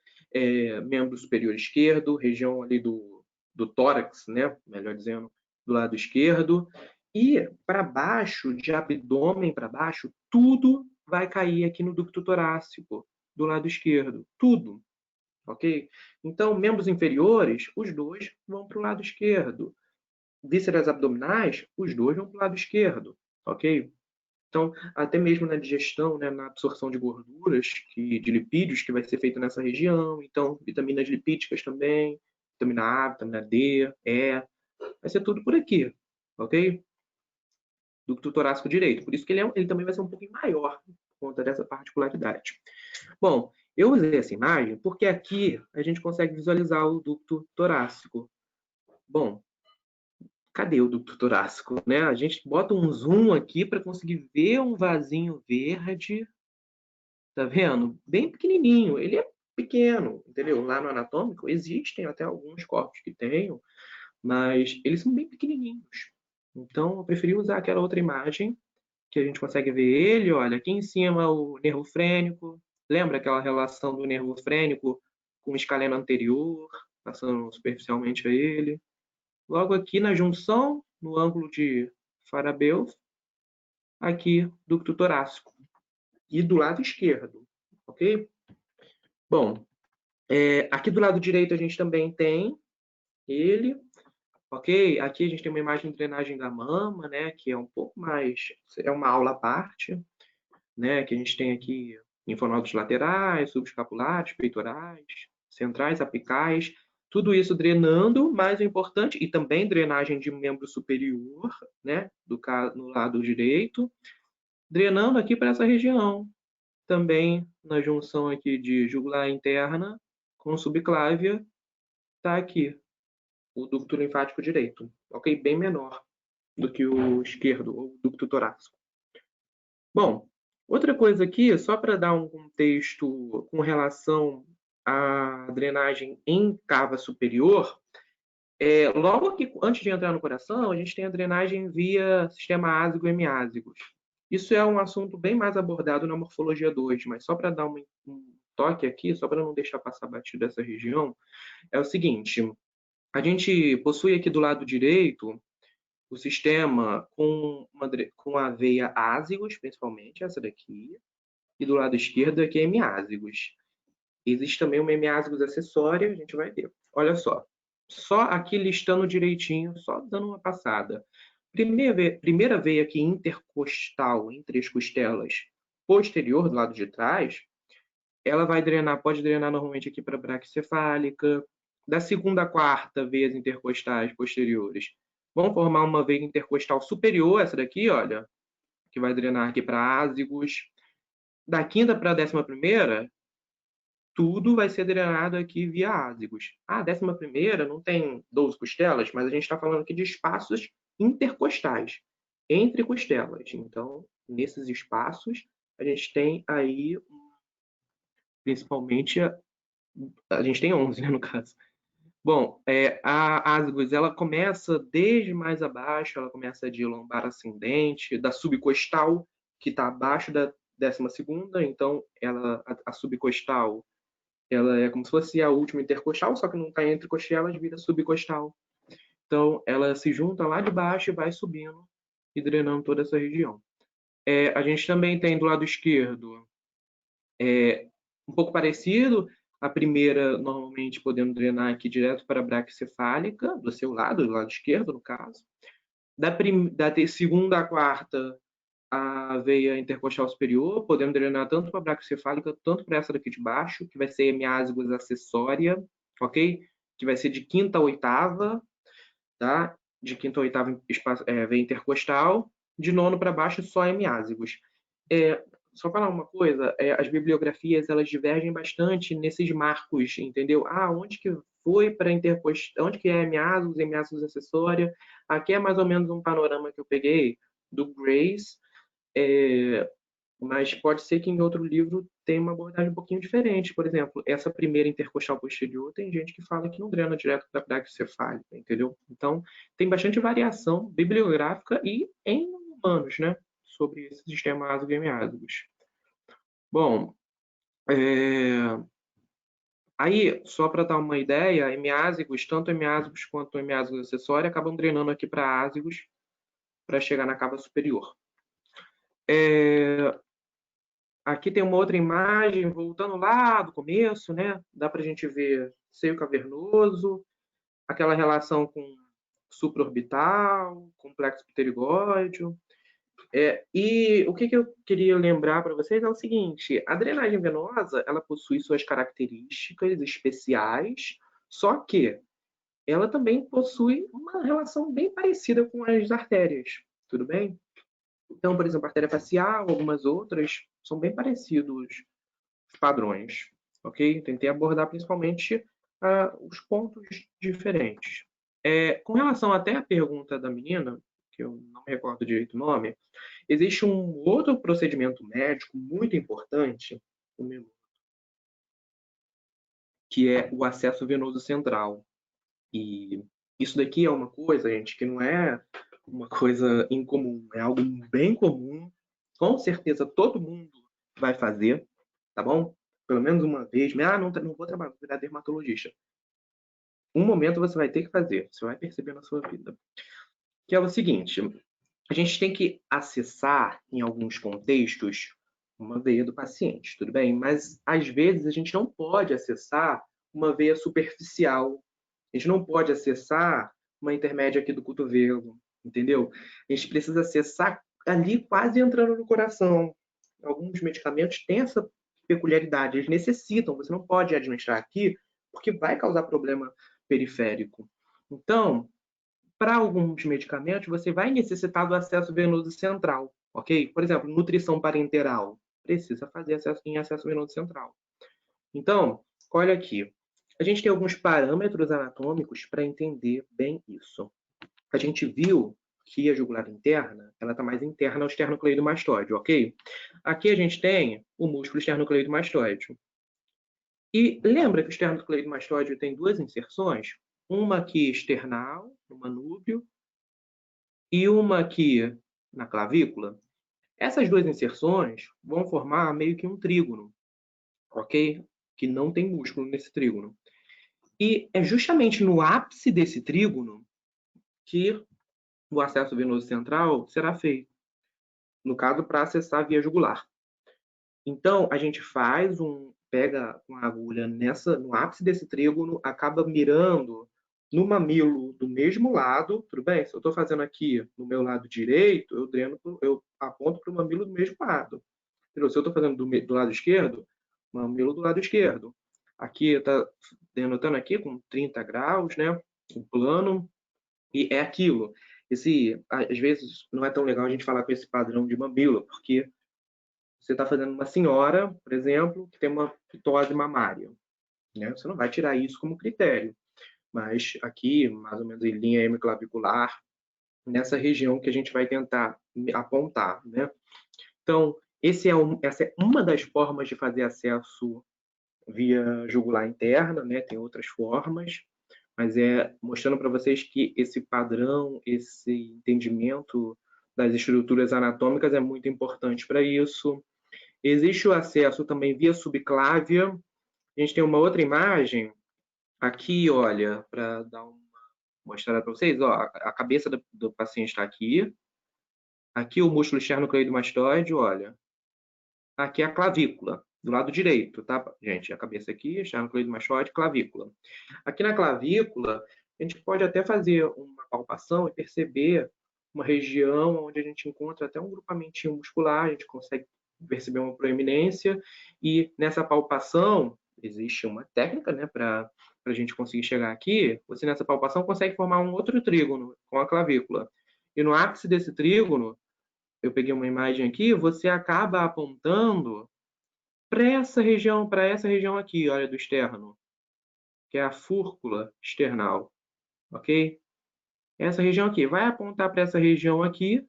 membro superior esquerdo, região ali do tórax, né? Melhor dizendo, do lado esquerdo. E para baixo, de abdômen para baixo, tudo vai cair aqui no ducto torácico, do lado esquerdo. Tudo. Ok? Então, membros inferiores, os dois vão para o lado esquerdo. Vísceras abdominais, os dois vão para o lado esquerdo. Ok? Então, até mesmo na digestão, né, na absorção de gorduras, de lipídios, que vai ser feito nessa região. Então, vitaminas lipídicas também, vitamina A, vitamina D, E, vai ser tudo por aqui, ok? Ducto torácico direito. Por isso que ele também vai ser um pouquinho maior, por conta dessa particularidade. Bom, eu usei essa imagem porque aqui a gente consegue visualizar o ducto torácico. Bom, cadê o ducto torácico, né? A gente bota um zoom aqui para conseguir ver um vasinho verde. Tá vendo? Bem pequenininho. Ele é pequeno, entendeu? Lá no anatômico existem até alguns corpos que tenham, mas eles são bem pequenininhos. Então, eu preferi usar aquela outra imagem que a gente consegue ver ele, olha, aqui em cima o nervo frênico. Lembra aquela relação do nervo frênico com o escaleno anterior, passando superficialmente a ele? Logo aqui na junção, no ângulo de Farabeuf, aqui ducto torácico. E do lado esquerdo, ok? Bom, aqui do lado direito a gente também tem ele, ok? Aqui a gente tem uma imagem de drenagem da mama, né? Que é um pouco mais, é uma aula à parte, né? Que a gente tem aqui linfonodos laterais, subescapulares, peitorais, centrais, apicais, tudo isso drenando, mas o importante, e também drenagem de membro superior, né? No lado direito, drenando aqui para essa região. Também na junção aqui de jugular interna com subclávia, está aqui o ducto linfático direito, ok? Bem menor do que o esquerdo, o ducto torácico. Bom, outra coisa aqui, só para dar um contexto com relação à drenagem em cava superior, logo que antes de entrar no coração, a gente tem a drenagem via sistema ásico e hemiásicos. Isso é um assunto bem mais abordado na morfologia 2, mas só para dar um toque aqui, só para não deixar passar batido essa região, é o seguinte: a gente possui aqui do lado direito o sistema com a veia ásigos, principalmente essa daqui, e do lado esquerdo aqui é hemiásigos. Existe também uma hemiásigos acessória, a gente vai ver. Olha só aqui listando direitinho, só dando uma passada. Primeira veia aqui intercostal, entre as costelas, posterior, do lado de trás, ela vai drenar, pode drenar normalmente aqui para a braquicefálica. Da segunda à quarta, veias intercostais posteriores vão formar uma veia intercostal superior, essa daqui, olha, que vai drenar aqui para ázigos. Da quinta para a 11ª, tudo vai ser drenado aqui via ázigos. A 11ª não tem 12 costelas, mas a gente está falando aqui de espaços intercostais, entre costelas. Então, nesses espaços, a gente tem aí, principalmente, a gente tem 11, né, no caso. Bom, a ásgos, ela começa desde mais abaixo, ela começa de lombar ascendente, da subcostal, que está abaixo da 12ª, então a subcostal, ela é como se fosse a última intercostal, só que não está entre costelas, vira subcostal. Então, ela se junta lá de baixo e vai subindo e drenando toda essa região. A gente também tem do lado esquerdo, um pouco parecido, a primeira normalmente podendo drenar aqui direto para a braquicefálica, do seu lado, do lado esquerdo, no caso. Da segunda à quarta, a veia intercostal superior, podendo drenar tanto para a braquicefálica, tanto para essa daqui de baixo, que vai ser hemiásigos acessória, ok? Que vai ser de quinta a oitava, tá? De quinta a oitava veia intercostal, de nono para baixo só hemiásigos. Só falar uma coisa, as bibliografias elas divergem bastante nesses marcos, entendeu? Onde que foi para intercostal, onde que é hemiásigos acessória? Aqui é mais ou menos um panorama que eu peguei do Grace, mas pode ser que em outro livro tenha uma abordagem um pouquinho diferente. Por exemplo, essa primeira intercostal posterior, tem gente que fala que não drena direto para a braquicefálica, entendeu? Então, tem bastante variação bibliográfica e em humanos, né? Sobre esse sistema ásico e hemiásicos. Bom, aí, só para dar uma ideia, hemiásicos, tanto hemiásicos quanto hemiásicos acessórios, acabam drenando aqui para ázigos para chegar na cava superior. Aqui tem uma outra imagem, voltando lá do começo, né? Dá para a gente ver seio cavernoso, aquela relação com supraorbital, complexo pterigóide. E o que eu queria lembrar para vocês é o seguinte: a drenagem venosa, ela possui suas características especiais, só que ela também possui uma relação bem parecida com as artérias, tudo bem? Então, por exemplo, a artéria facial, algumas outras, são bem parecidos os padrões, ok? Tentei abordar principalmente os pontos diferentes. Com relação até à pergunta da menina, que eu não me recordo direito o nome, existe um outro procedimento médico muito importante, que é o acesso venoso central. E isso daqui é uma coisa, gente, que não é uma coisa incomum, é algo bem comum. Com certeza todo mundo vai fazer, tá bom? Pelo menos uma vez. Não vou trabalhar, vou virar dermatologista. Um momento você vai ter que fazer, você vai perceber na sua vida. Que é o seguinte, a gente tem que acessar, em alguns contextos, uma veia do paciente, tudo bem? Mas, às vezes, a gente não pode acessar uma veia superficial. A gente não pode acessar uma intermédia aqui do cotovelo, entendeu? A gente precisa acessar ali quase entrando no coração. Alguns medicamentos têm essa peculiaridade, eles necessitam, você não pode administrar aqui, porque vai causar problema periférico. Então, para alguns medicamentos, você vai necessitar do acesso venoso central, ok? Por exemplo, nutrição parenteral, precisa fazer acesso venoso central. Então, olha aqui, a gente tem alguns parâmetros anatômicos para entender bem isso. A gente viu que a jugular interna, ela está mais interna ao esternocleidomastoide, ok? Aqui a gente tem o músculo esternocleidomastoide. E lembra que o esternocleidomastoide tem duas inserções? Uma aqui external, no manúbio, e uma aqui na clavícula. Essas duas inserções vão formar meio que um trígono, ok? Que não tem músculo nesse trígono. E é justamente no ápice desse trígono que o acesso venoso central será feito. No caso, para acessar a via jugular. Então, a gente pega uma agulha no ápice desse trígono, acaba mirando no mamilo do mesmo lado, tudo bem? Se eu estou fazendo aqui no meu lado direito, eu aponto para o mamilo do mesmo lado. Entendeu? Se eu estou fazendo do lado esquerdo, mamilo do lado esquerdo. Aqui está denotando aqui com 30 graus, né? O plano, e é aquilo. Às vezes não é tão legal a gente falar com esse padrão de mamilo, porque você está fazendo uma senhora, por exemplo, que tem uma fitose mamária, né? Você não vai tirar isso como critério. Mas aqui, mais ou menos em linha hemiclavicular, nessa região que a gente vai tentar apontar, né? Então, essa é uma das formas de fazer acesso via jugular interna, né? Tem outras formas, mas é mostrando para vocês que esse padrão, esse entendimento das estruturas anatômicas é muito importante para isso. Existe o acesso também via subclávia. A gente tem uma outra imagem aqui, olha, para dar uma mostrada para vocês. Ó, a cabeça do paciente está aqui. Aqui o músculo esternocleidomastoide, olha. Aqui é a clavícula, do lado direito, tá, gente? A cabeça aqui, esternocleidomastoide, clavícula. Aqui na clavícula, a gente pode até fazer uma palpação e perceber uma região onde a gente encontra até um grupamentinho muscular, a gente consegue perceber uma proeminência, e nessa palpação, existe uma técnica, né, para a gente conseguir chegar aqui, você nessa palpação consegue formar um outro trígono com a clavícula. E no ápice desse trígono, eu peguei uma imagem aqui, você acaba apontando para essa região aqui, olha, do externo, que é a fúrcula external, ok? Essa região aqui, vai apontar para essa região aqui,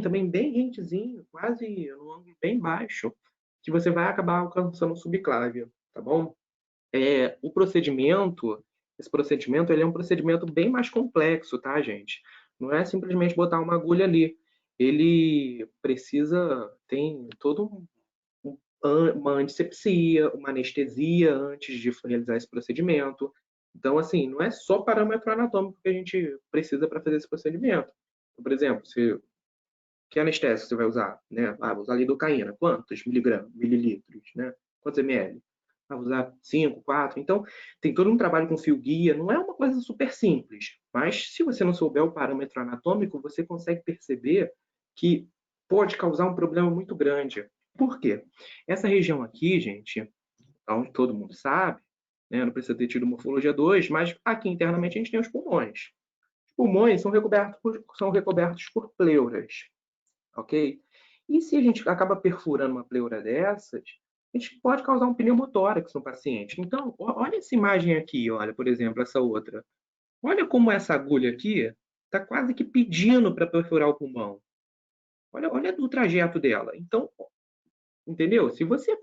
também bem rentezinho, quase no ângulo bem baixo, que você vai acabar alcançando o subclávia, tá bom? Esse procedimento, ele é um procedimento bem mais complexo, tá, gente? Não é simplesmente botar uma agulha ali. Ele tem todo uma antisepsia, uma anestesia antes de realizar esse procedimento. Então, assim, não é só parâmetro anatômico que a gente precisa para fazer esse procedimento. Por exemplo, que anestésico você vai usar? Né? Vou usar lidocaína. Quantos mililitros? Né? Quantos ml? Vou usar 5, 4. Então, tem todo um trabalho com fio guia. Não é uma coisa super simples. Mas, se você não souber o parâmetro anatômico, você consegue perceber que pode causar um problema muito grande. Por quê? Essa região aqui, gente, onde todo mundo sabe, né, não precisa ter tido morfologia 2, mas aqui internamente a gente tem os pulmões. Os pulmões são recobertos por pleuras, ok? E se a gente acaba perfurando uma pleura dessas, a gente pode causar um pneumotórax no paciente. Então, olha essa imagem aqui, olha, por exemplo, essa outra. Olha como essa agulha aqui está quase que pedindo para perfurar o pulmão. Olha o trajeto dela. Então, entendeu? Se você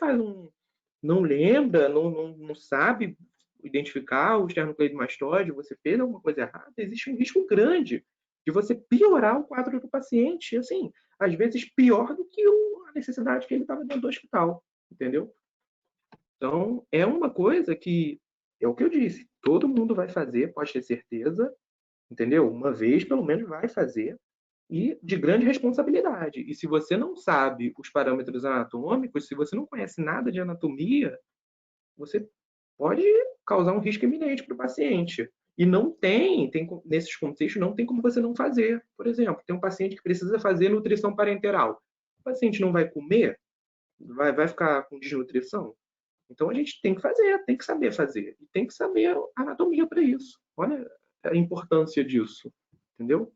não lembra, não sabe identificar o esternocleidomastoide, você fez alguma coisa errada, existe um risco grande de você piorar o quadro do paciente, assim, às vezes pior do que a necessidade que ele estava dentro do hospital, entendeu? Então, é uma coisa que, é o que eu disse, todo mundo vai fazer, pode ter certeza, entendeu? Uma vez, pelo menos, vai fazer, e de grande responsabilidade. E se você não sabe os parâmetros anatômicos, se você não conhece nada de anatomia, você pode causar um risco iminente para o paciente. E não nesses contextos, não tem como você não fazer. Por exemplo, tem um paciente que precisa fazer nutrição parenteral. O paciente não vai comer? Vai ficar com desnutrição? Então a gente tem que fazer, tem que saber fazer. E tem que saber a anatomia para isso. Olha a importância disso. Entendeu?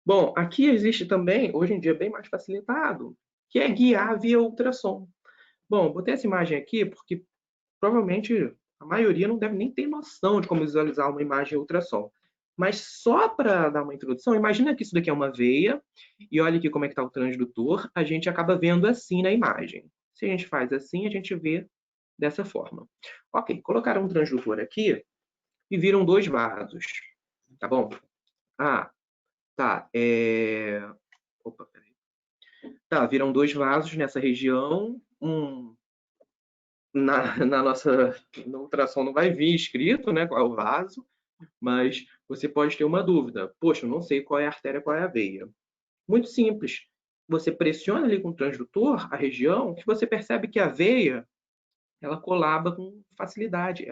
Bom, aqui existe também, hoje em dia, bem mais facilitado, que é guiar via ultrassom. Bom, botei essa imagem aqui porque provavelmente a maioria não deve nem ter noção de como visualizar uma imagem ultrassom. Mas só para dar uma introdução, imagina que isso daqui é uma veia, e olha aqui como é que está o transdutor, a gente acaba vendo assim na imagem. Se a gente faz assim, a gente vê dessa forma. Ok, colocaram um transdutor aqui e viram dois vasos, tá bom? Ah, tá, Opa, peraí. Tá, viram dois vasos nessa região, na nossa no ultrassom não vai vir escrito, né, qual é o vaso, mas você pode ter uma dúvida. Poxa, eu não sei qual é a artéria, qual é a veia. Muito simples. Você pressiona ali com o transdutor a região que você percebe que a veia ela colaba com facilidade.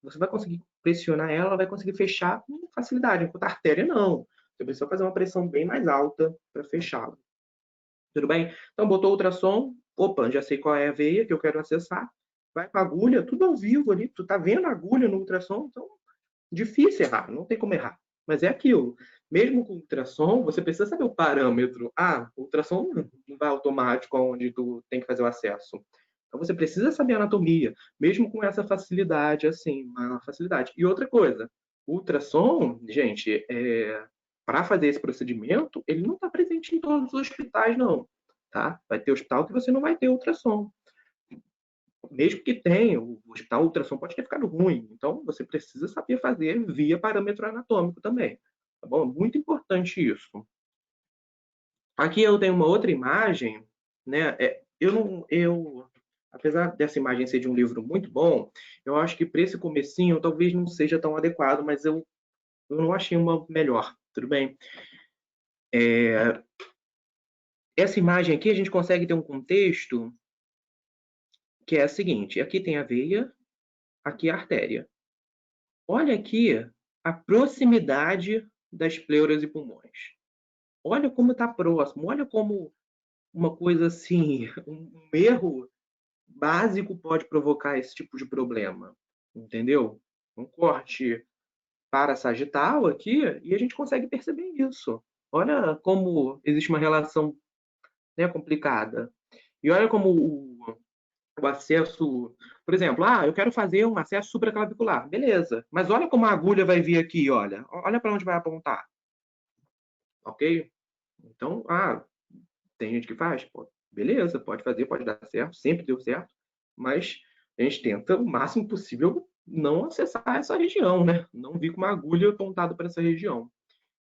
Você vai conseguir pressionar ela, vai conseguir fechar com facilidade, enquanto a artéria não. Você precisa fazer uma pressão bem mais alta para fechá-la. Tudo bem? Então, botou o ultrassom, opa, já sei qual é a veia que eu quero acessar. Vai com a agulha, tudo ao vivo ali. Tu tá vendo a agulha no ultrassom, então difícil errar, não tem como errar. Mas é aquilo. Mesmo com ultrassom, você precisa saber o parâmetro. Ah, o ultrassom não vai automático onde tu tem que fazer o acesso. Então você precisa saber a anatomia, mesmo com essa facilidade, assim, uma facilidade. E outra coisa, o ultrassom, gente, para fazer esse procedimento, ele não está presente em todos os hospitais, não. Tá? Vai ter hospital que você não vai ter ultrassom. Mesmo que tenha, o hospital o ultrassom pode ter ficado ruim. Então, você precisa saber fazer via parâmetro anatômico também. Tá bom? Muito importante isso. Aqui eu tenho uma outra imagem, né? Apesar dessa imagem ser de um livro muito bom, eu acho que para esse comecinho talvez não seja tão adequado, mas eu não achei uma melhor. Tudo bem? Essa imagem aqui a gente consegue ter um contexto que é a seguinte: aqui tem a veia, aqui a artéria. Olha aqui a proximidade das pleuras e pulmões. Olha como está próximo, olha como uma coisa assim, um erro básico pode provocar esse tipo de problema, entendeu? Um corte parassagital aqui e a gente consegue perceber isso. Olha como existe uma relação, né, complicada. E olha como o acesso, por exemplo, eu quero fazer um acesso supraclavicular, beleza, mas olha como a agulha vai vir aqui, olha para onde vai apontar, ok? Então, tem gente que faz, pô, beleza, pode fazer, pode dar certo, sempre deu certo, mas a gente tenta o máximo possível não acessar essa região, né? Não vir com uma agulha apontada para essa região.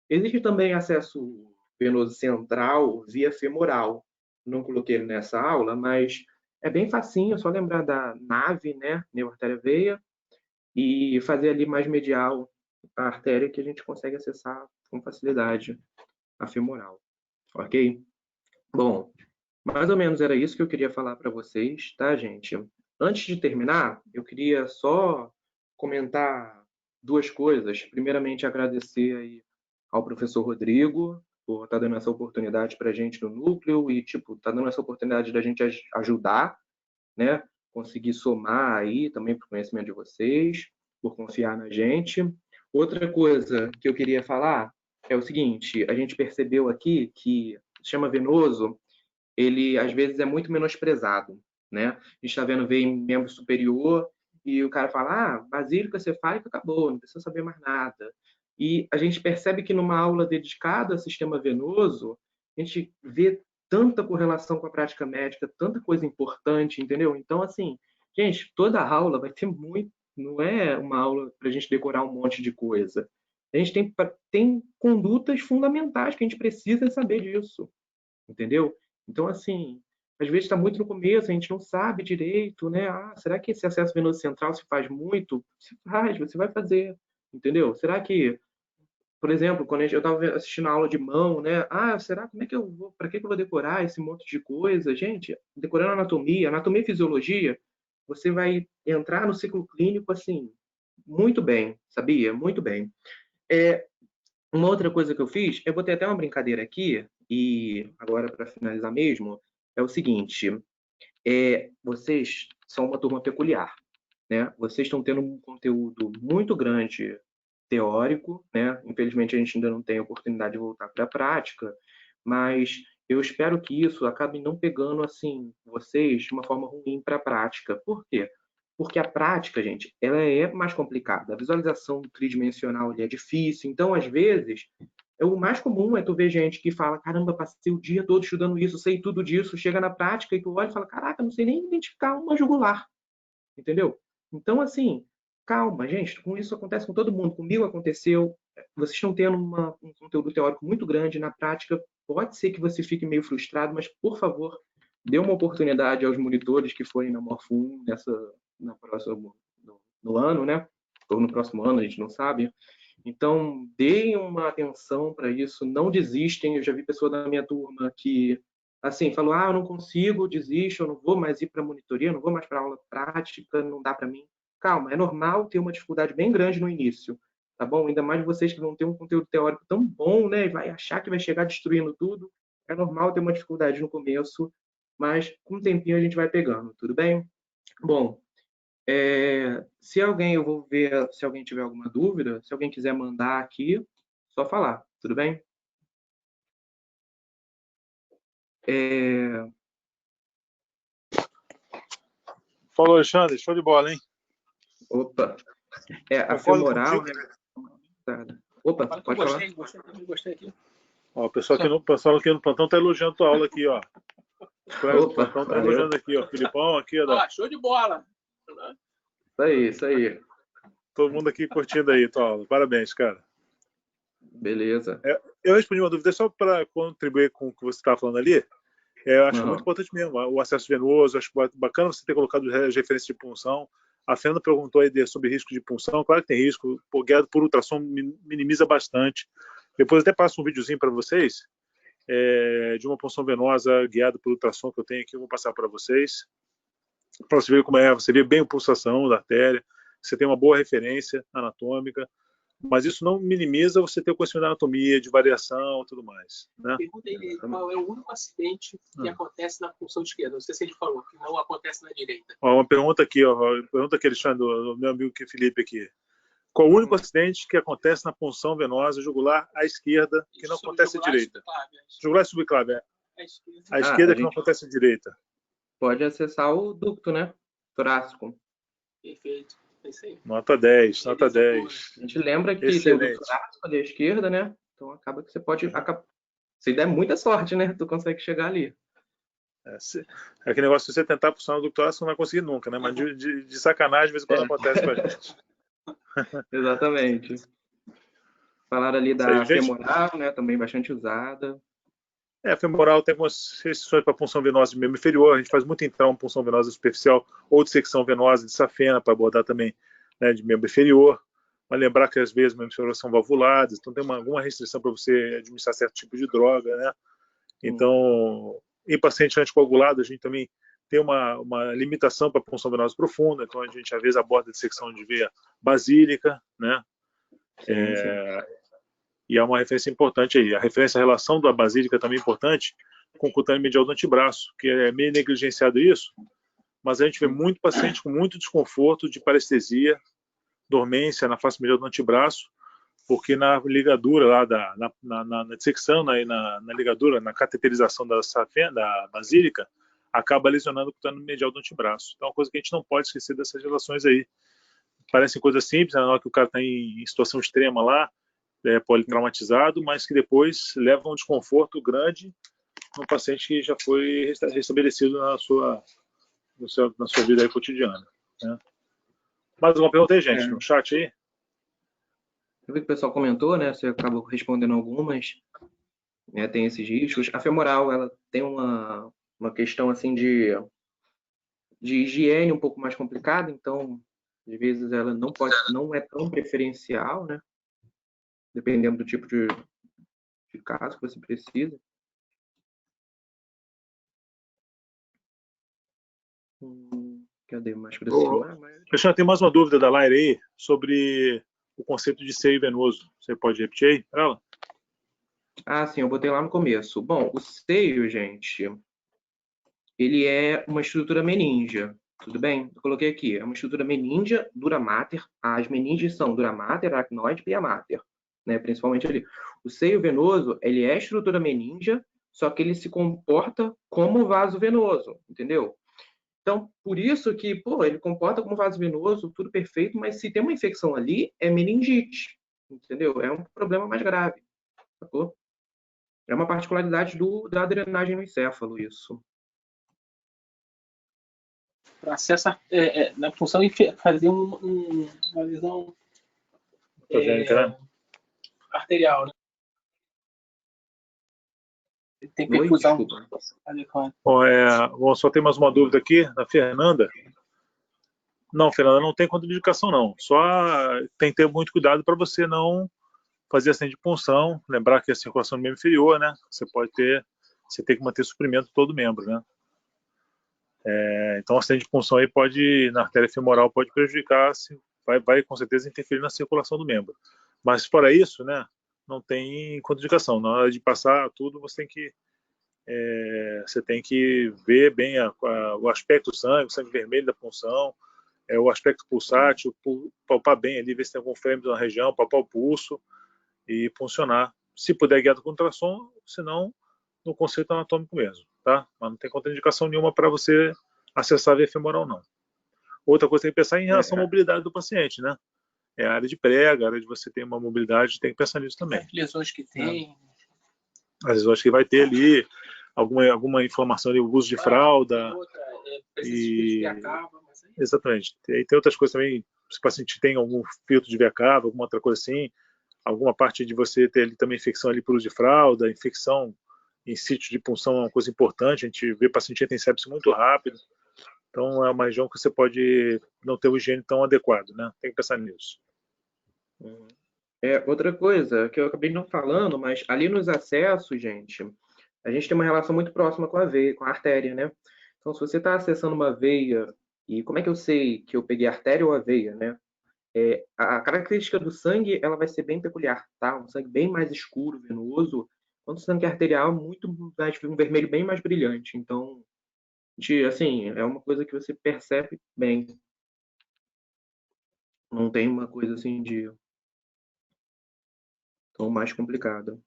Existe também acesso venoso central via femoral. Não coloquei ele nessa aula, mas é bem facinho, é só lembrar da nave, né, neo-artéria veia, e fazer ali mais medial a artéria que a gente consegue acessar com facilidade a femoral, ok? Bom, mais ou menos era isso que eu queria falar para vocês, tá, gente? Antes de terminar, eu queria só comentar duas coisas. Primeiramente, agradecer aí ao professor Rodrigo, por estar dando essa oportunidade para a gente no núcleo e, tipo, tá dando essa oportunidade da gente ajudar, né? Conseguir somar aí também para o conhecimento de vocês, por confiar na gente. Outra coisa que eu queria falar é o seguinte, a gente percebeu aqui que o sistema venoso, ele às vezes é muito menosprezado, né? A gente está vendo ver em membro superior e o cara fala, basílica cefálica acabou, não precisa saber mais nada. E a gente percebe que numa aula dedicada ao sistema venoso, a gente vê tanta correlação com a prática médica, tanta coisa importante, entendeu? Então, assim, gente, toda aula vai ter muito, não é uma aula para a gente decorar um monte de coisa. A gente tem condutas fundamentais que a gente precisa saber disso, entendeu? Então, assim, às vezes está muito no começo, a gente não sabe direito, né? Será que esse acesso venoso central se faz muito? Se faz, você vai fazer, entendeu? Será que, por exemplo, quando eu estava assistindo a aula de mão, né? Será como é que eu vou, para que eu vou decorar esse monte de coisa? Gente, decorando anatomia e fisiologia, você vai entrar no ciclo clínico assim, muito bem, sabia? Muito bem. Uma outra coisa que eu fiz, eu botei até uma brincadeira aqui, e agora para finalizar mesmo, é o seguinte: vocês são uma turma peculiar, né? Vocês estão tendo um conteúdo muito grande teórico, né? Infelizmente a gente ainda não tem a oportunidade de voltar para a prática, mas eu espero que isso acabe não pegando assim vocês de uma forma ruim para a prática. Por quê? Porque a prática, gente, ela é mais complicada. A visualização tridimensional ali é difícil, então às vezes o mais comum é tu ver gente que fala, caramba, passei o dia todo estudando isso, sei tudo disso, chega na prática e tu olha e fala, caraca, não sei nem identificar uma jugular, entendeu? Então, assim, calma, gente, com isso acontece com todo mundo, comigo aconteceu, vocês estão tendo um conteúdo teórico muito grande, na prática pode ser que você fique meio frustrado, mas, por favor, dê uma oportunidade aos monitores que forem na Morfo 1 no ano, né? Ou no próximo ano, a gente não sabe. Então, deem uma atenção para isso, não desistem. Eu já vi pessoa da minha turma que, assim, falou, eu não consigo, desisto, eu não vou mais ir para a monitoria, não vou mais para aula prática, não dá para mim. Calma, é normal ter uma dificuldade bem grande no início, tá bom? Ainda mais vocês que vão ter um conteúdo teórico tão bom, né? E vai achar que vai chegar destruindo tudo. É normal ter uma dificuldade no começo, mas com o tempinho a gente vai pegando, tudo bem? Bom, se alguém, eu vou ver se alguém tiver alguma dúvida, se alguém quiser mandar aqui, só falar, tudo bem? Falou, Alexandre, show de bola, hein? Opa, a Concordo femoral, contigo. né? Opa, pode falar. Gostei aqui. Ó, o pessoal aqui no plantão tá elogiando tua aula aqui, ó. Os colegas do plantão tá elogiando aqui, ó. Filipão aqui, ó. Show de bola. Isso aí. Todo mundo aqui curtindo aí tua aula. Parabéns, cara. Beleza. Eu respondi uma dúvida só para contribuir com o que você estava falando ali. Eu acho muito importante mesmo o acesso venoso. Acho bacana você ter colocado as referências de punção. A Fernanda perguntou aí sobre risco de punção. Claro que tem risco. Guiado por ultrassom minimiza bastante. Depois até passo um videozinho para vocês de uma punção venosa guiada por ultrassom que eu tenho aqui. Eu vou passar para vocês. Para você ver como é. Você vê bem a pulsação da artéria. Você tem uma boa referência anatômica. Mas isso não minimiza você ter o conhecimento da anatomia, de variação e tudo mais. Né? Pergunta aí qual é o único acidente que acontece na punção esquerda. Não sei se ele falou, que não acontece na direita. Uma pergunta aqui, pergunta aqui, Alexandre, do meu amigo Felipe aqui. Qual o único acidente que acontece na punção venosa jugular à esquerda que não acontece à direita? Jugular e subclave. À esquerda que não acontece à direita. Pode acessar o ducto, né? Torácico. Perfeito. É isso aí. Nota 10, nota 10. A gente lembra que Excelente. tem o ducto torácico ali à esquerda, né? Então acaba que você pode... Se der muita sorte, né? Tu consegue chegar ali. Aquele negócio, se você tentar funcionar no ducto torácico, você não vai conseguir nunca, né? Mas de sacanagem, às vezes, quando acontece com a gente. Exatamente. Falaram ali da femoral, né? Também bastante usada. A femoral tem algumas restrições para punção venosa de membro inferior. A gente faz muito então punção venosa superficial ou dissecção venosa de safena para abordar também, né, de membro inferior. Mas lembrar que às vezes membros inferiores são valvulados, então tem alguma restrição para você administrar certo tipo de droga, né? Então, em paciente anticoagulado, a gente também tem uma limitação para punção venosa profunda, então a gente às vezes aborda dissecção de veia basílica, né? Sim. E é uma referência importante aí. A referência à relação da basílica também é importante com o cutâneo medial do antebraço, que é meio negligenciado isso, mas a gente vê muito paciente com muito desconforto de parestesia, dormência na face medial do antebraço, porque na ligadura lá, na dissecção, na ligadura, na cateterização da basílica, acaba lesionando o cutâneo medial do antebraço. Então é uma coisa que a gente não pode esquecer dessas relações aí. Parecem coisas simples, na hora que o cara está em situação extrema lá, politraumatizado, mas que depois levam a um desconforto grande no paciente que já foi restabelecido na sua vida aí cotidiana. Né? Mais alguma pergunta aí, gente, no chat aí? Eu vi que o pessoal comentou, né? Você acabou respondendo algumas. Né, tem esses riscos. A femoral, ela tem uma questão assim de higiene um pouco mais complicada, então às vezes ela não é tão preferencial, né? Dependendo do tipo de caso que você precisa. Cadê mais para cima? Cristiano, tem mais uma dúvida da Laira aí sobre o conceito de seio venoso. Você pode repetir aí para ela? Ah, sim, eu botei lá no começo. Bom, o seio, gente, ele é uma estrutura meníngia, tudo bem? Eu coloquei aqui, é uma estrutura meníngia dura mater. As meníngias são dura mater, aracnoide e pia mater, né? Principalmente ali. O seio venoso, ele é estrutura meníngia, só que ele se comporta como vaso venoso, entendeu? Então, por isso que, ele comporta como vaso venoso, tudo perfeito, mas se tem uma infecção ali, é meningite, entendeu? É um problema mais grave, sacou? É uma particularidade da drenagem no encéfalo, isso. Para acessar na função de fazer uma lesão arterial, né? Tem que perfusar adequado. Bom, só tem mais uma dúvida aqui, da Fernanda. Não, Fernanda, não tem contraindicação, não. Só tem que ter muito cuidado para você não fazer acidente de punção. Lembrar que a circulação do membro inferior, né? Você tem que manter suprimento de todo o membro, né? Então, acidente de punção aí na artéria femoral pode prejudicar, vai com certeza interferir na circulação do membro. Mas fora isso, né? Não tem contraindicação. Na hora de passar tudo, você tem que ver bem o aspecto do sangue, o sangue vermelho da punção, o aspecto pulsátil, palpar bem ali, ver se tem algum frêmito na região, palpar o pulso e funcionar. Se puder, guiado com ultrassom, senão no conceito anatômico mesmo, tá? Mas não tem contraindicação nenhuma para você acessar a veia femoral, não. Outra coisa que tem que pensar em relação à mobilidade do paciente, né? É a área de prega, a área de você ter uma mobilidade, tem que pensar nisso também. As lesões que tem. Às vezes eu acho que vai ter ali alguma inflamação ali, o uso de fralda. Exatamente. E aí tem outras coisas também, se o paciente tem algum filtro de veia cava, alguma outra coisa assim, alguma parte de você ter ali também infecção ali por uso de fralda, infecção em sítio de punção é uma coisa importante, a gente vê paciente que tem sepsis muito rápido, então é uma região que você pode não ter o higiene tão adequado, né? Tem que pensar nisso. Outra coisa que eu acabei não falando, mas ali nos acessos, gente, a gente tem uma relação muito próxima com a veia, com a artéria, né? Então, se você está acessando uma veia, e como é que eu sei que eu peguei a artéria ou a veia, né? A característica do sangue, ela vai ser bem peculiar, tá? Um sangue bem mais escuro, venoso, quanto o sangue arterial, muito mais, um vermelho bem mais brilhante. Então, assim, é uma coisa que você percebe bem. Não tem uma coisa assim de tão mais complicada.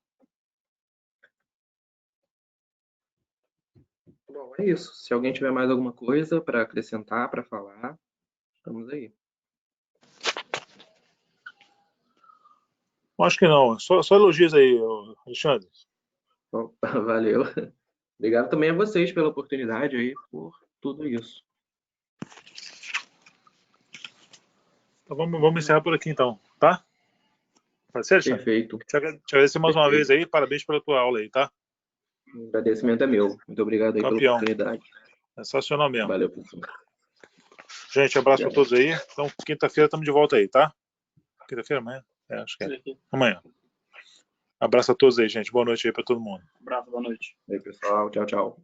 Bom, é isso. Se alguém tiver mais alguma coisa para acrescentar, para falar, estamos aí. Acho que não. Só elogios aí, Alexandre. Bom, valeu. Obrigado também a vocês pela oportunidade aí, por tudo isso. Então vamos encerrar por aqui então, tá? Pode ser, Alexandre? Perfeito. Te agradecer mais uma vez aí, parabéns pela tua aula aí, tá? O agradecimento é meu. Muito obrigado aí pela oportunidade. Sensacional mesmo. Valeu, professor. Gente, abraço para todos aí. Então, quinta-feira estamos de volta aí, tá? Quinta-feira, amanhã? Acho que é. Amanhã. Abraço a todos aí, gente. Boa noite aí para todo mundo. Abraço, boa noite. E aí, pessoal. Tchau, tchau.